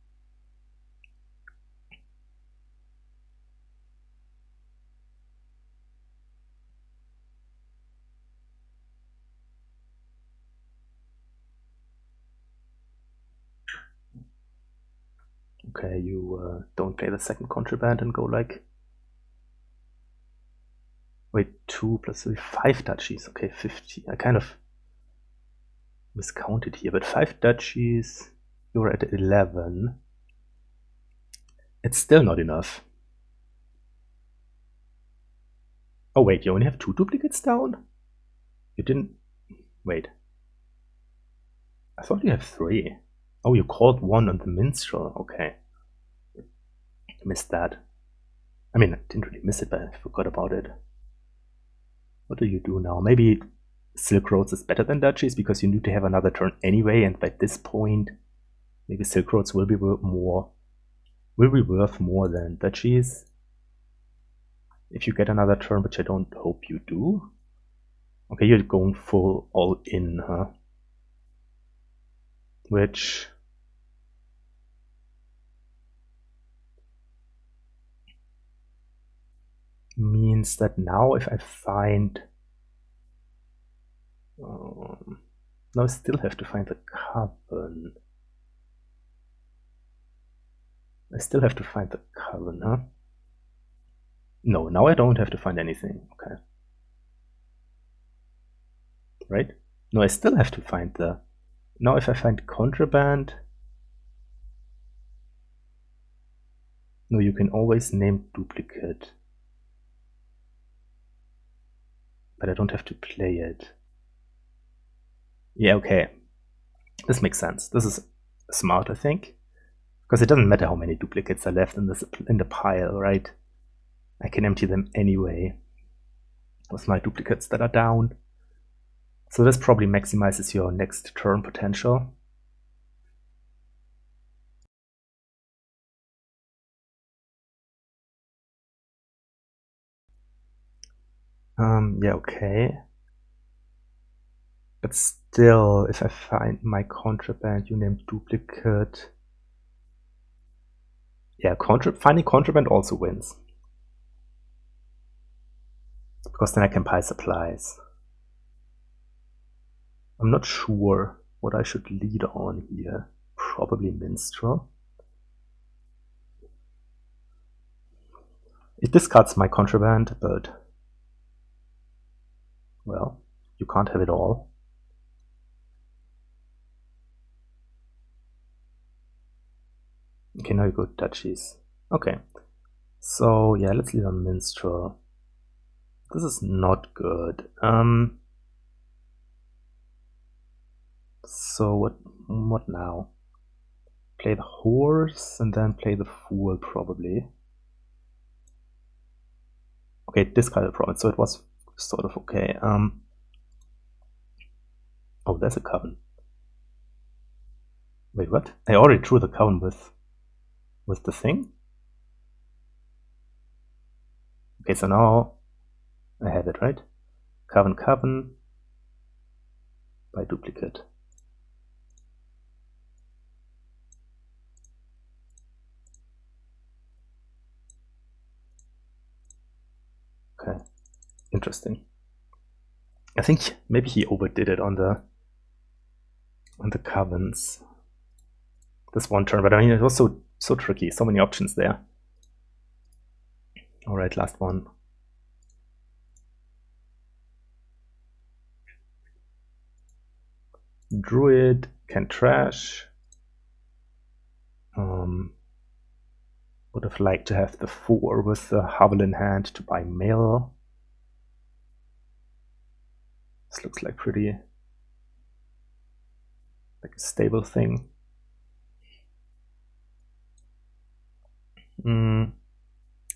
Okay, you don't play the second contraband and go like... wait, 2 plus 3, 5 duchies. Okay, 50. I kind of miscounted here, but 5 duchies, you're at 11. It's still not enough. Oh wait, you only have 2 duplicates down? You didn't... Wait. I thought you have 3. Oh, you called 1 on the minstrel. Okay. Missed that. I mean, I didn't really miss it, but I forgot about it. What do you do now? Maybe Silk Roads is better than Duchies because you need to have another turn anyway, and by this point, maybe Silk Roads will be worth more than Duchies. If you get another turn, which I don't hope you do. Okay, you're going full all in, huh? Which means that now if I find... now I still have to find the Coven. I still have to find the Coven, huh? No, now I don't have to find anything. Okay. Right? No, I still have to find the... Now if I find Contraband... No, you can always name duplicate. But I don't have to play it. Yeah, okay. This makes sense. This is smart, I think. Because it doesn't matter how many duplicates are left in the pile, right? I can empty them anyway with my duplicates that are down. So this probably maximizes your next turn potential. Yeah, okay. But still, if I find my Contraband, you name duplicate. Yeah, finding Contraband also wins. Because then I can buy supplies. I'm not sure what I should lead on here. Probably Minstrel. It discards my Contraband, but... well, you can't have it all. Okay, now you go Duchies. Okay. So, yeah, let's lead on Minstrel. This is not good. So what now? Play the horse and then play the fool, probably. Okay, discard the province, so it was sort of okay. Oh, there's a Coven. Wait, what? I already drew the Coven with the thing? Okay, so now I have it, right? Coven, by duplicate. Okay, interesting. I think maybe he overdid it on the Covens. This one turn, but I mean it was so tricky, so many options there. Alright, last one. Druid can trash. Would have liked to have the 4 with the Hovel in hand to buy mail. This looks like pretty like a stable thing.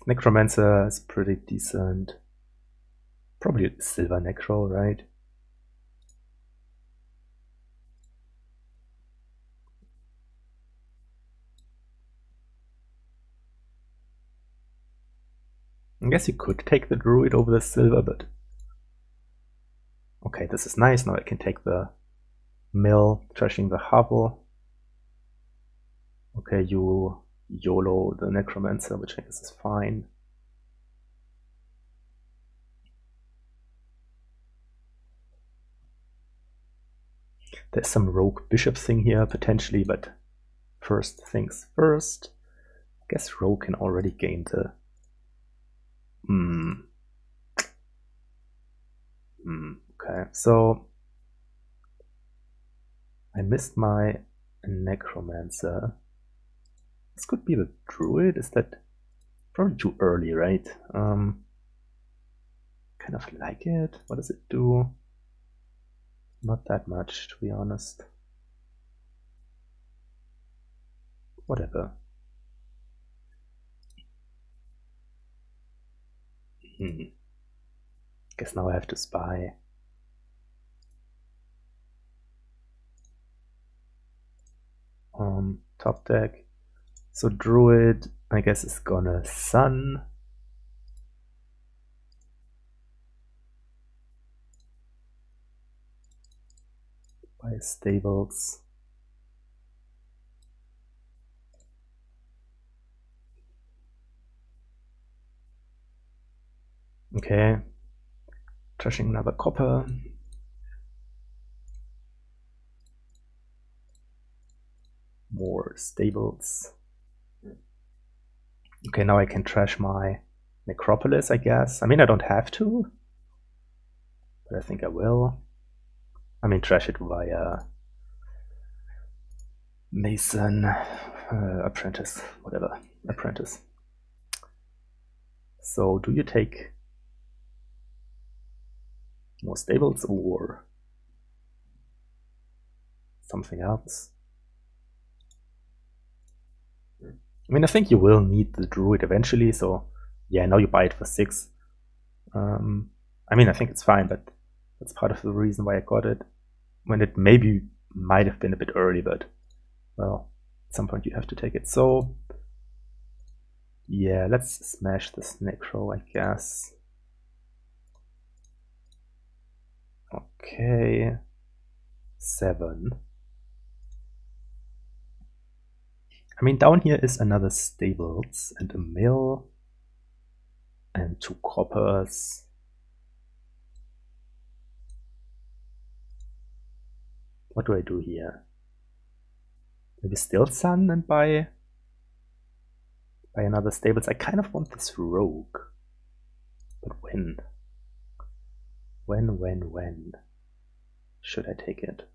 Necromancer is pretty decent. Probably silver necro, right? I guess you could take the druid over the silver, but... okay, this is nice. Now I can take the mill, trashing the hovel. Okay, you YOLO the necromancer, which I guess is fine. There's some rogue bishop thing here, potentially, but first things first. I guess rogue can already gain the... okay, so I missed my necromancer. This could be the druid. Is that probably too early, right? kind of like it. What does it do? Not that much, to be honest. Whatever. Guess now I have to spy. Top deck. So Druid, I guess, is gonna Sun. By stables. Okay. Trashing another copper. More stables. Okay, now I can trash my Necropolis, I guess. I mean, I don't have to, but I think I will. I mean, trash it via Mason, Apprentice, whatever, Apprentice. So, do you take more stables or something else? I mean, I think you will need the Druid eventually, so yeah, now you buy it for 6. I mean, I think it's fine, but that's part of the reason why I got it. When it maybe might have been a bit early, but well, at some point you have to take it. So yeah, let's smash this Necro, I guess. Okay, 7. I mean, down here is another stables and a mill and 2 coppers. What do I do here? Maybe still Sun and buy another stables. I kind of want this rogue. But when? When should I take it?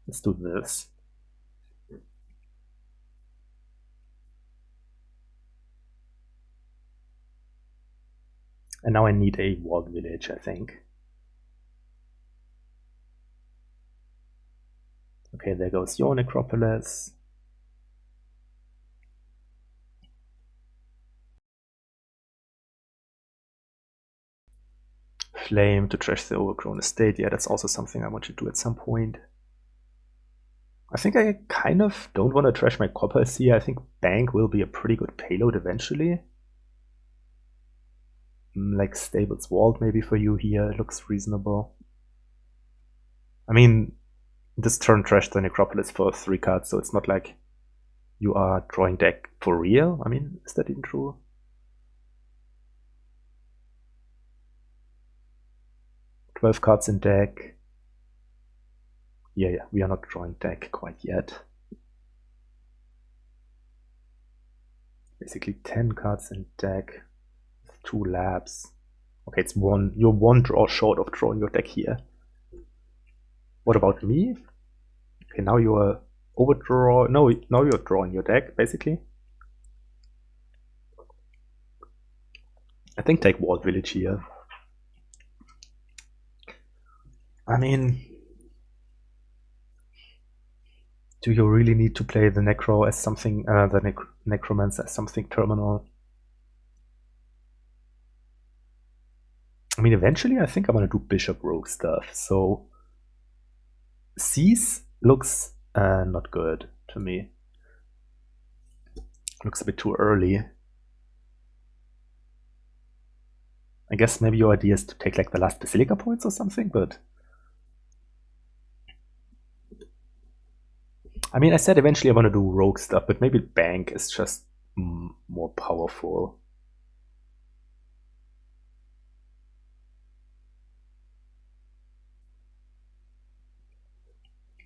Let's do this. And now I need a walled village, I think. Okay, there goes your Necropolis. Flame to trash the overgrown estate. Yeah, that's also something I want to do at some point. I think I kind of don't want to trash my coppers here. I think Bank will be a pretty good payload eventually. Like Stables Walled maybe for you here. It looks reasonable. I mean, this turn trashed the Necropolis for 3 cards, so it's not like you are drawing deck for real. I mean, is that even true? "12 cards in deck." Yeah, we are not drawing deck quite yet. Basically 10 cards in deck, 2 labs. Okay, it's one. You're 1 draw short of drawing your deck here. What about me? Okay, now you're overdraw. No, now you're drawing your deck, basically. I think take Walled Village here. I mean, do you really need to play the Necro as something, the Necromancer as something terminal? I mean, eventually I think I'm gonna do Bishop Rogue stuff, so Cease looks not good to me. Looks a bit too early. I guess maybe your idea is to take like the last Basilica points or something, but I mean, I said eventually I want to do rogue stuff, but maybe Bank is just more powerful.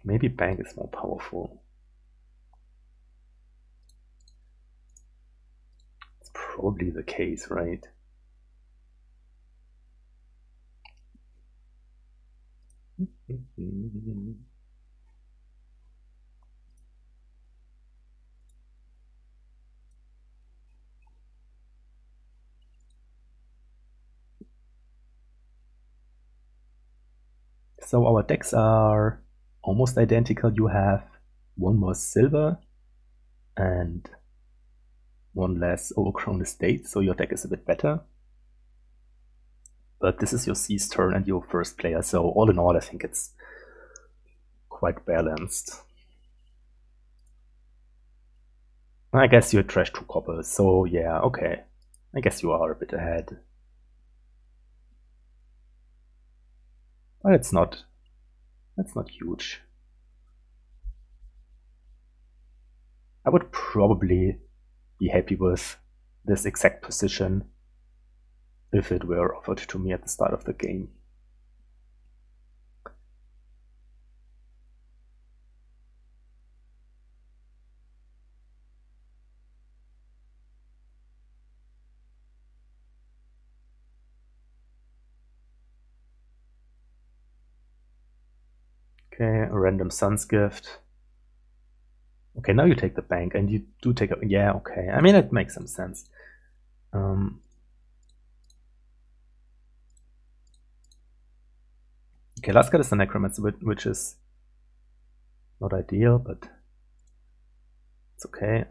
Maybe Bank is more powerful. It's probably the case, right? So our decks are almost identical. You have one more silver and one less overgrown estate, so your deck is a bit better. But this is your C's turn and your first player, so all in all I think it's quite balanced. I guess you trashed 2 coppers, so yeah, okay. I guess you are a bit ahead. But that's not huge. I would probably be happy with this exact position if it were offered to me at the start of the game. Okay, a random Sun's Gift. Okay, now you take the bank, and you do take a... Yeah, okay. I mean, it makes some sense. Okay, last card is the Necromancer, which is not ideal, but it's okay.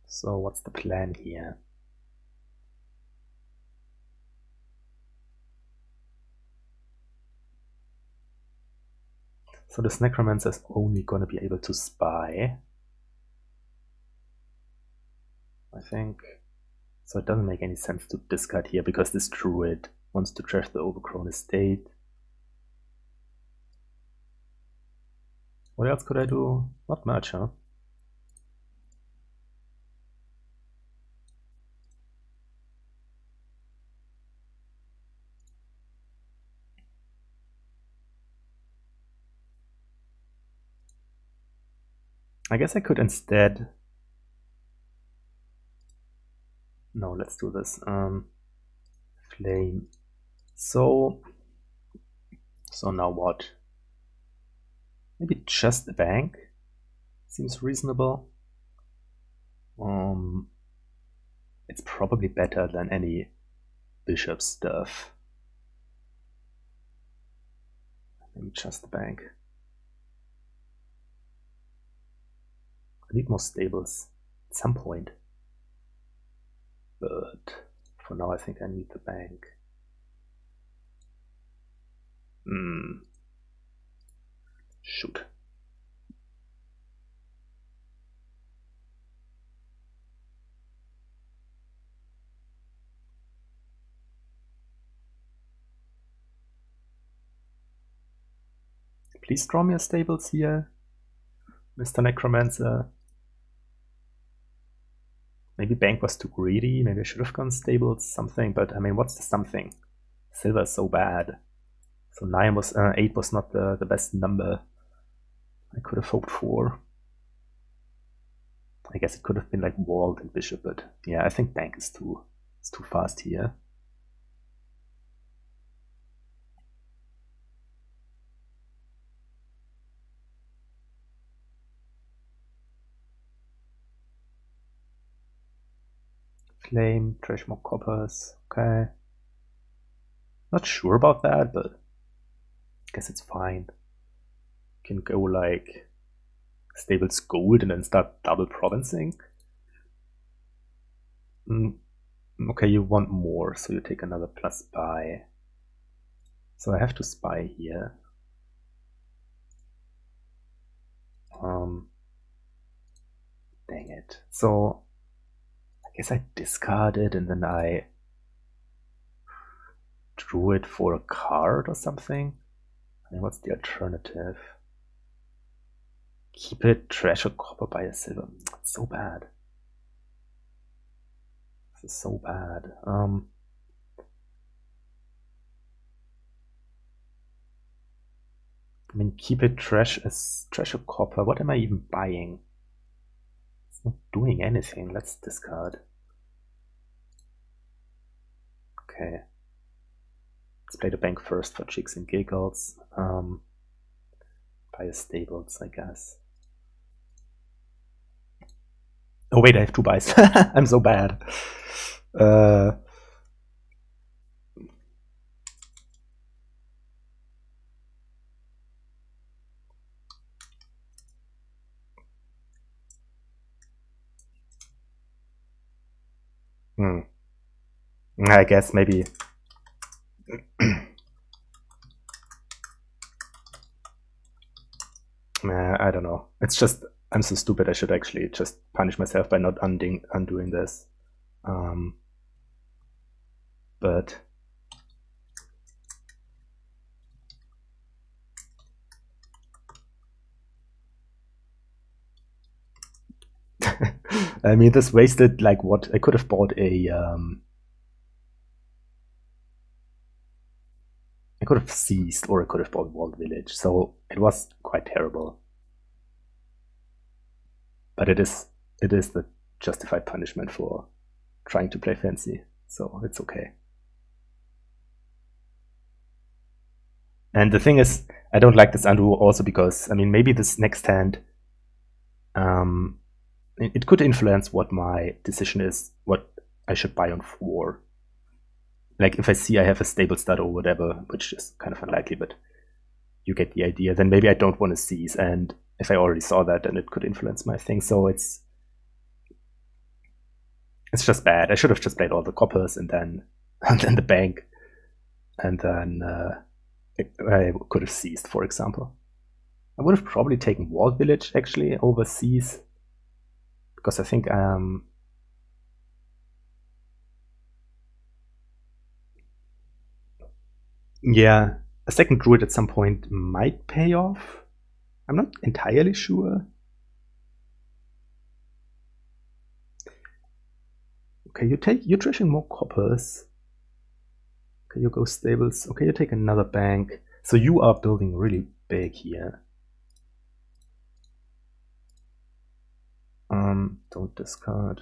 So what's the plan here? So this Necromancer is only going to be able to spy, I think. So it doesn't make any sense to discard here, because this Druid wants to trash the overgrown estate. What else could I do? Not much, huh? I guess I could instead... No, let's do this. Flame. So now what? Maybe just a bank? Seems reasonable. It's probably better than any bishop stuff. Maybe just the bank. I need more stables at some point. But for now I think I need the bank. Shoot. Please draw me a stables here, Mr. Necromancer. Maybe bank was too greedy, maybe I should have gone stables, something, but I mean, what's the something? Silver is so bad. So 8 was not the best number I could have hoped for. I guess it could have been like Walled and Bishop, but yeah, I think bank is too fast here. Flame, trash more coppers, okay. Not sure about that, but I guess it's fine. Can go like stables gold and then start double provincing. Okay, you want more, so you take another plus spy. So I have to spy here. Dang it. So I guess I discard it and then I drew it for a card or something. I mean, what's the alternative? Keep it, trash a copper, buy a silver. It's so bad. This is so bad. I mean, keep it, trash a copper. What am I even buying? It's not doing anything. Let's discard. Okay. Let's play the bank first for chicks and giggles. Buy a stables, I guess. Oh wait, I have 2 buys. I'm so bad. I guess maybe. I don't know. It's just I'm so stupid. I should actually just punish myself by not undoing this. But I mean, this wasted like what I could have bought a. I could have seized, or I could have bought Walled Village. So it was quite terrible. But it is the justified punishment for trying to play fancy. So it's okay. And the thing is, I don't like this undo also because, I mean, maybe this next hand, it could influence what my decision is, what I should buy on 4. Like if I see I have a stable stud or whatever, which is kind of unlikely, but you get the idea, then maybe I don't want to seize. And if I already saw that, then it could influence my thing. So it's just bad. I should have just played all the coppers and then the bank, and then I could have seized, for example. I would have probably taken Walled Village actually over seize, because I think yeah, a second druid at some point might pay off. I'm not entirely sure. Okay, you're trashing more coppers. Okay, you go stables. Okay, you take another bank. So you are building really big here. Don't discard.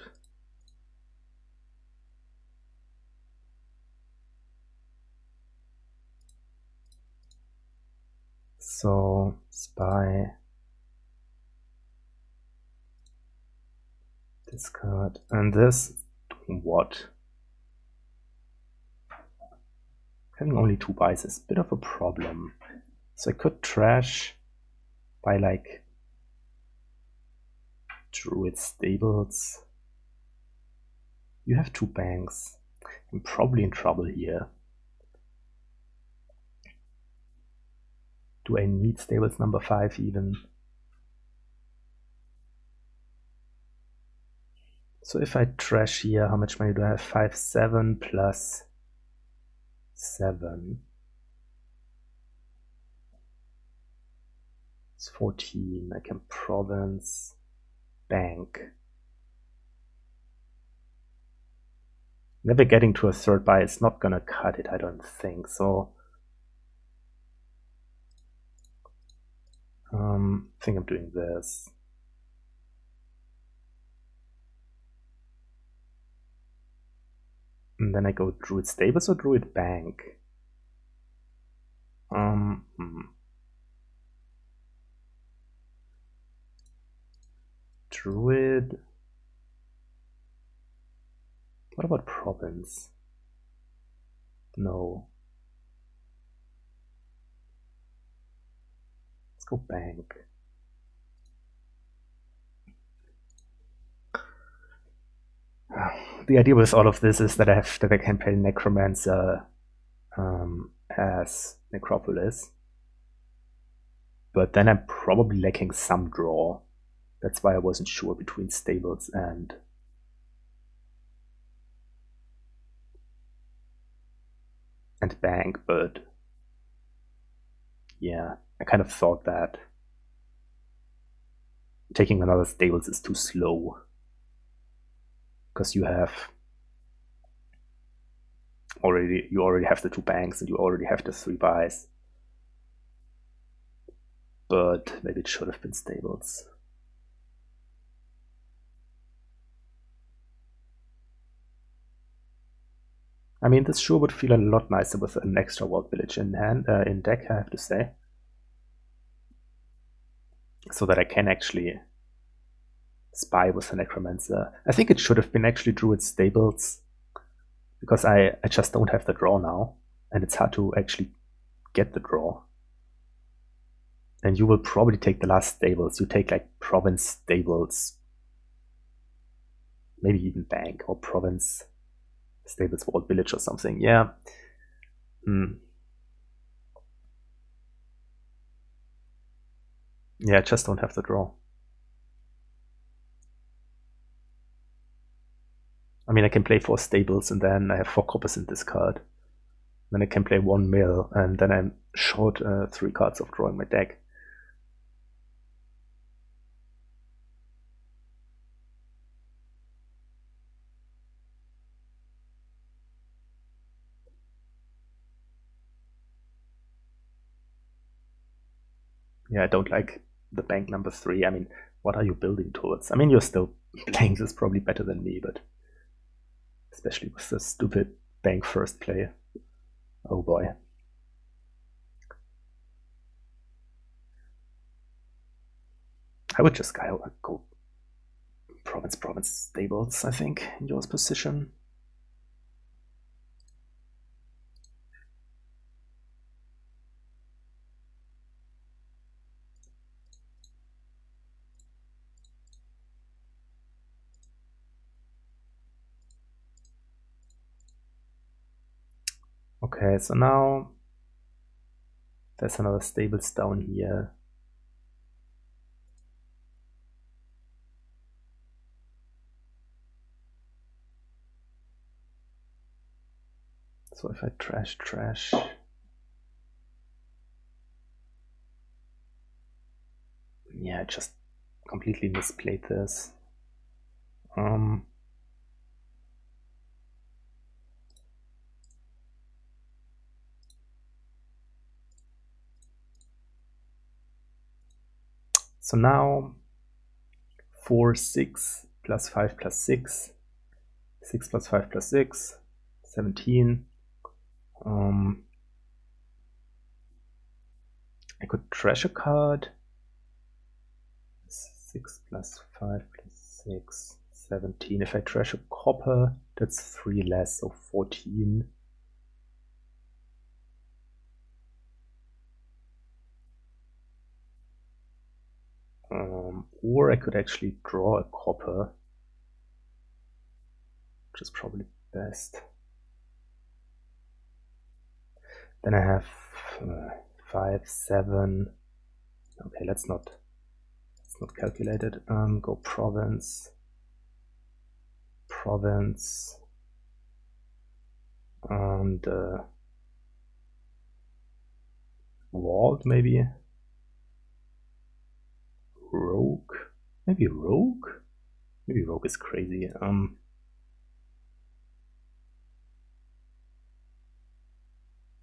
So spy, discard, and this doing what? Having only 2 buys is a bit of a problem. So I could trash by like Druid stables. You have 2 banks. I'm probably in trouble here. Do I need stables number 5 even? So if I trash here, how much money do I have? 5, 7 plus 7. It's 14. I can province, bank. Never getting to a third buy is not gonna cut it, I don't think. So I think I'm doing this. And then I go Druid Stables or Druid Bank? Druid. What about Province? No. Let's go Bank. The idea with all of this is that I can play Necromancer as Necropolis, but then I'm probably lacking some draw. That's why I wasn't sure between stables and bank, but yeah, I kind of thought that taking another stables is too slow, because you already have the 2 banks and you already have the 3 buys. But maybe it should have been stables. I mean, this sure would feel a lot nicer with an extra Walled Village in deck, I have to say. So that I can actually spy with the Necromancer. I think it should have been actually Druid Stables, because I just don't have the draw now, and it's hard to actually get the draw. And you will probably take the last stables. You take like Province Stables, maybe even Bank or Province. Stables Walled Village or something. Yeah. Yeah, I just don't have the draw. I mean, I can play 4 stables and then I have 4 coppers in this card. Then I can play 1 mill and then I'm short 3 cards of drawing my deck. Yeah, I don't like the bank number 3. I mean, what are you building towards? I mean, you're still playing this probably better than me, but especially with the stupid bank first play. Oh boy. I would just go province stables, I think, in yours position. Okay, so now there's another stables down here. So if I trash, yeah, I just completely misplayed this. So now 4, 6 plus 5 plus 6, 6 plus 5 plus 6, 17. I could trash a card. 6 plus 5 plus 6, 17. If I trash a copper, that's 3 less, so 14. Or I could actually draw a copper, which is probably best. Then I have 5, 7. Okay, let's not calculate it. Go province, and walled maybe. Rogue, maybe rogue. Maybe rogue is crazy.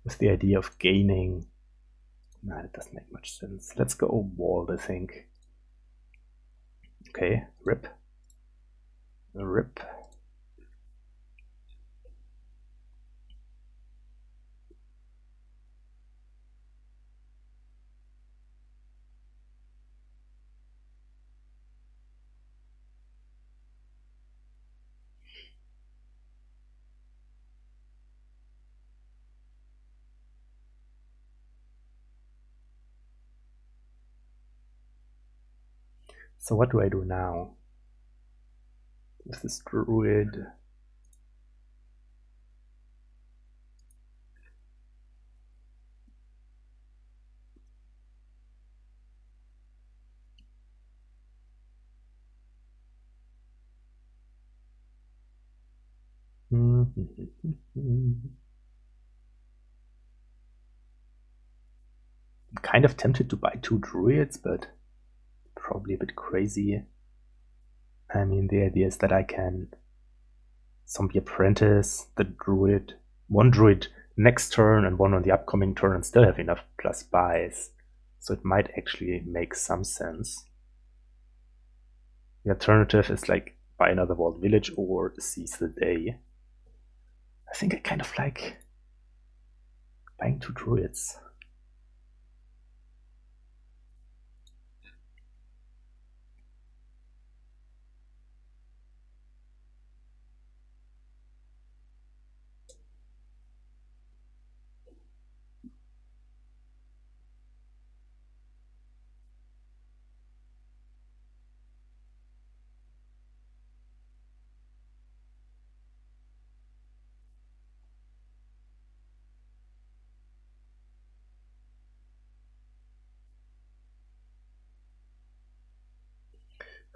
With the idea of gaining. Nah, that doesn't make much sense. Let's go walled, I think. Okay, rip. Rip. So what do I do now? With this druid. I'm kind of tempted to buy 2 druids, but probably a bit crazy. I mean, the idea is that I can zombie apprentice the druid, 1 druid next turn and 1 on the upcoming turn, and still have enough plus buys. So it might actually make some sense. The alternative is like buy another walled village or seize the day. I think I kind of like buying 2 druids.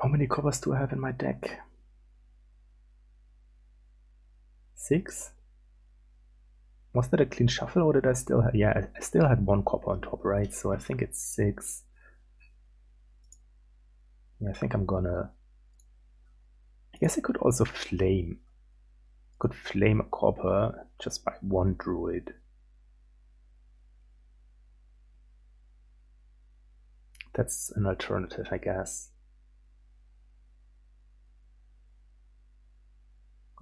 How many coppers do I have in my deck? 6? Was that a clean shuffle, or did I still have... Yeah, I still had 1 copper on top, right? So I think it's 6. Yeah, I think I'm gonna... I guess I could also flame. Could flame a copper just by 1 druid. That's an alternative, I guess.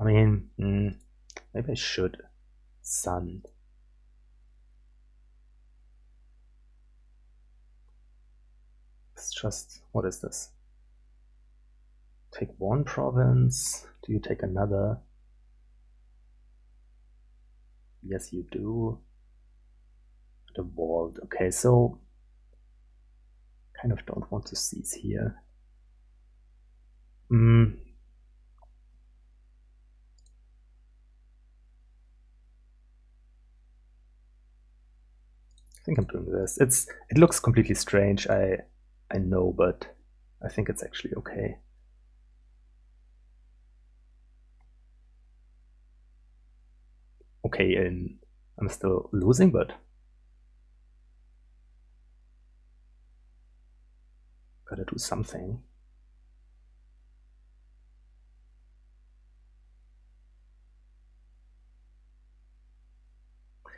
I mean, maybe I should. Sun. It's just, what is this? Take 1 province. Do you take another? Yes, you do. The vault. Okay, so kind of don't want to seize here. I think I'm doing this. It looks completely strange, I know, but I think it's actually okay. Okay, and I'm still losing, but gotta do something.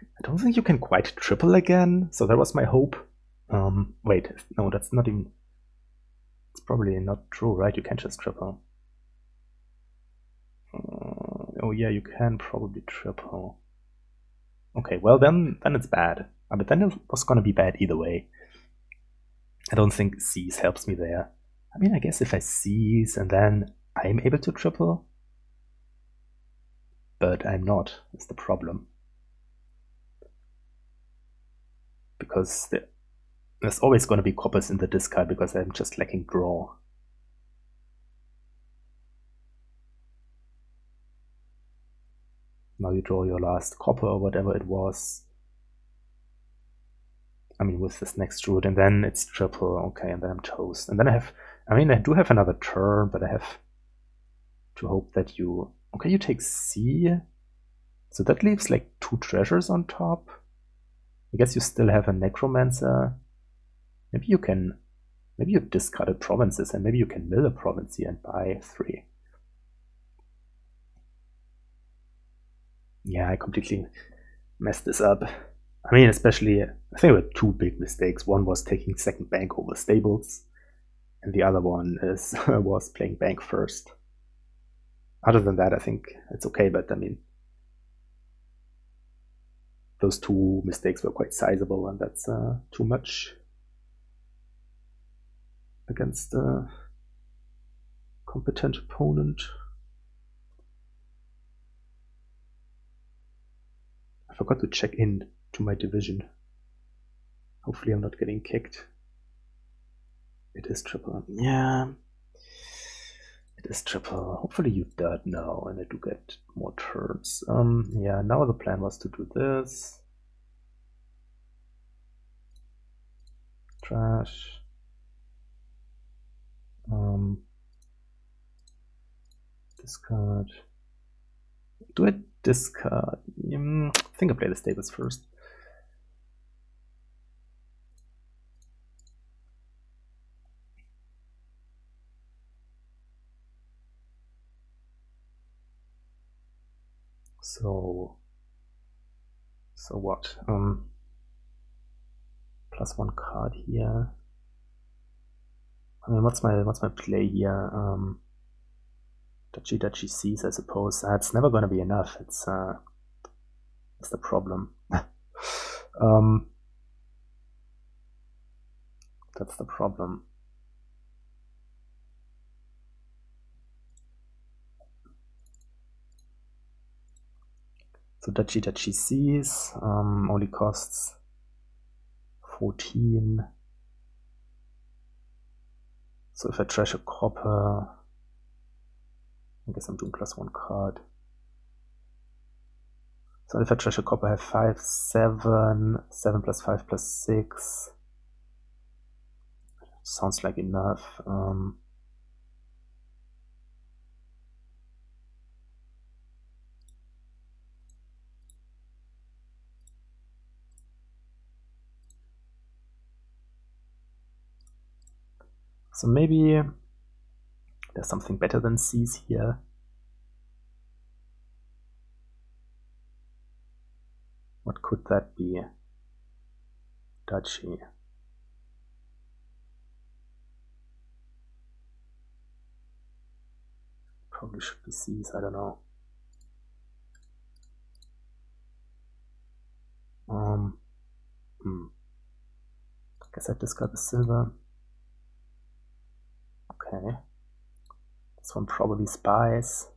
I don't think you can quite triple again, so that was my hope. Wait, no, that's not even... It's probably not true, right? You can't just triple. Oh yeah, you can probably triple. Okay, well then it's bad. But then it was gonna be bad either way. I don't think seize helps me there. I mean, I guess if I seize and then I'm able to triple, but I'm not, is the problem. Because there's always going to be coppers in the discard because I'm just lacking draw. Now you draw your last copper or whatever it was. I mean, with this next route, and then it's triple. Okay, and then I'm toast. And then I do have another turn, but I have to hope that you... Okay, you take C. So that leaves like 2 treasures on top. I guess you still have a necromancer. Maybe you discarded provinces, and maybe you can mill a province here and buy 3. Yeah, I completely messed this up. I mean, especially, I think there were 2 big mistakes. One was taking second bank over stables, and the other one was playing bank first. Other than that, I think it's okay, but I mean, those 2 mistakes were quite sizable, and that's too much against a competent opponent. I forgot to check in to my division. Hopefully I'm not getting kicked. It is triple. Yeah. It is triple. Hopefully you dirt now and I do get more turns. Yeah, now the plan was to do this. Trash. Discard. Do I discard? I think I play the stables first. So what? +1 card here. I mean, what's my play here? Duchy sees, I suppose. It's never going to be enough. It's the problem. That's the problem. So Duchy sees only costs 14. So if I trash a copper, I guess I'm doing +1 card. So if I trash a copper, I have 5, 7, 7 + 5 + 6. Sounds like enough. So maybe there's something better than C's here. What could that be? Duchy. Probably should be C's, I don't know. Guess I discard the silver. Okay. This one probably spies.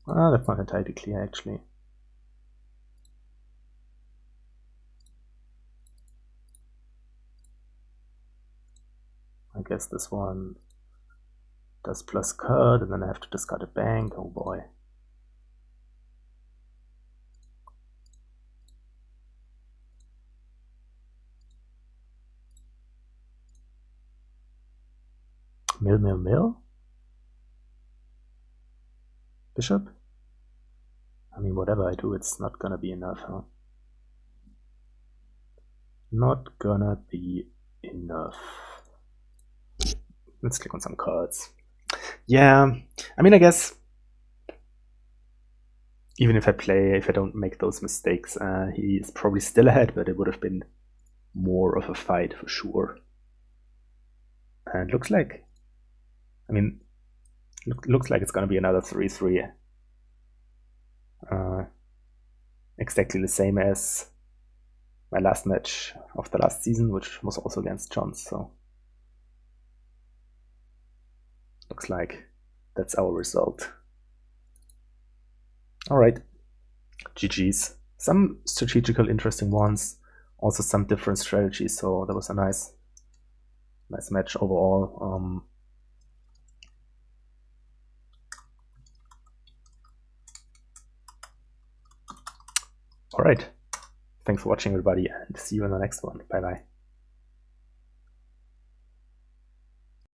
Ah, that's not entirely clear actually. I guess this one does plus card, and then I have to discard a bank. Oh boy. Mill. Bishop? I mean, whatever I do, it's not gonna be enough, huh? Not gonna be enough. Let's click on some cards. Yeah, I mean, I guess even if I don't make those mistakes, he is probably still ahead, but it would have been more of a fight for sure. And looks like, I mean, looks like it's gonna be another 3-3. Exactly the same as my last match of the last season, which was also against jonts. So looks like that's our result. All right, GG's. Some strategical interesting ones, also some different strategies. So that was a nice match overall. All right. Thanks for watching, everybody, and see you in the next one. Bye bye.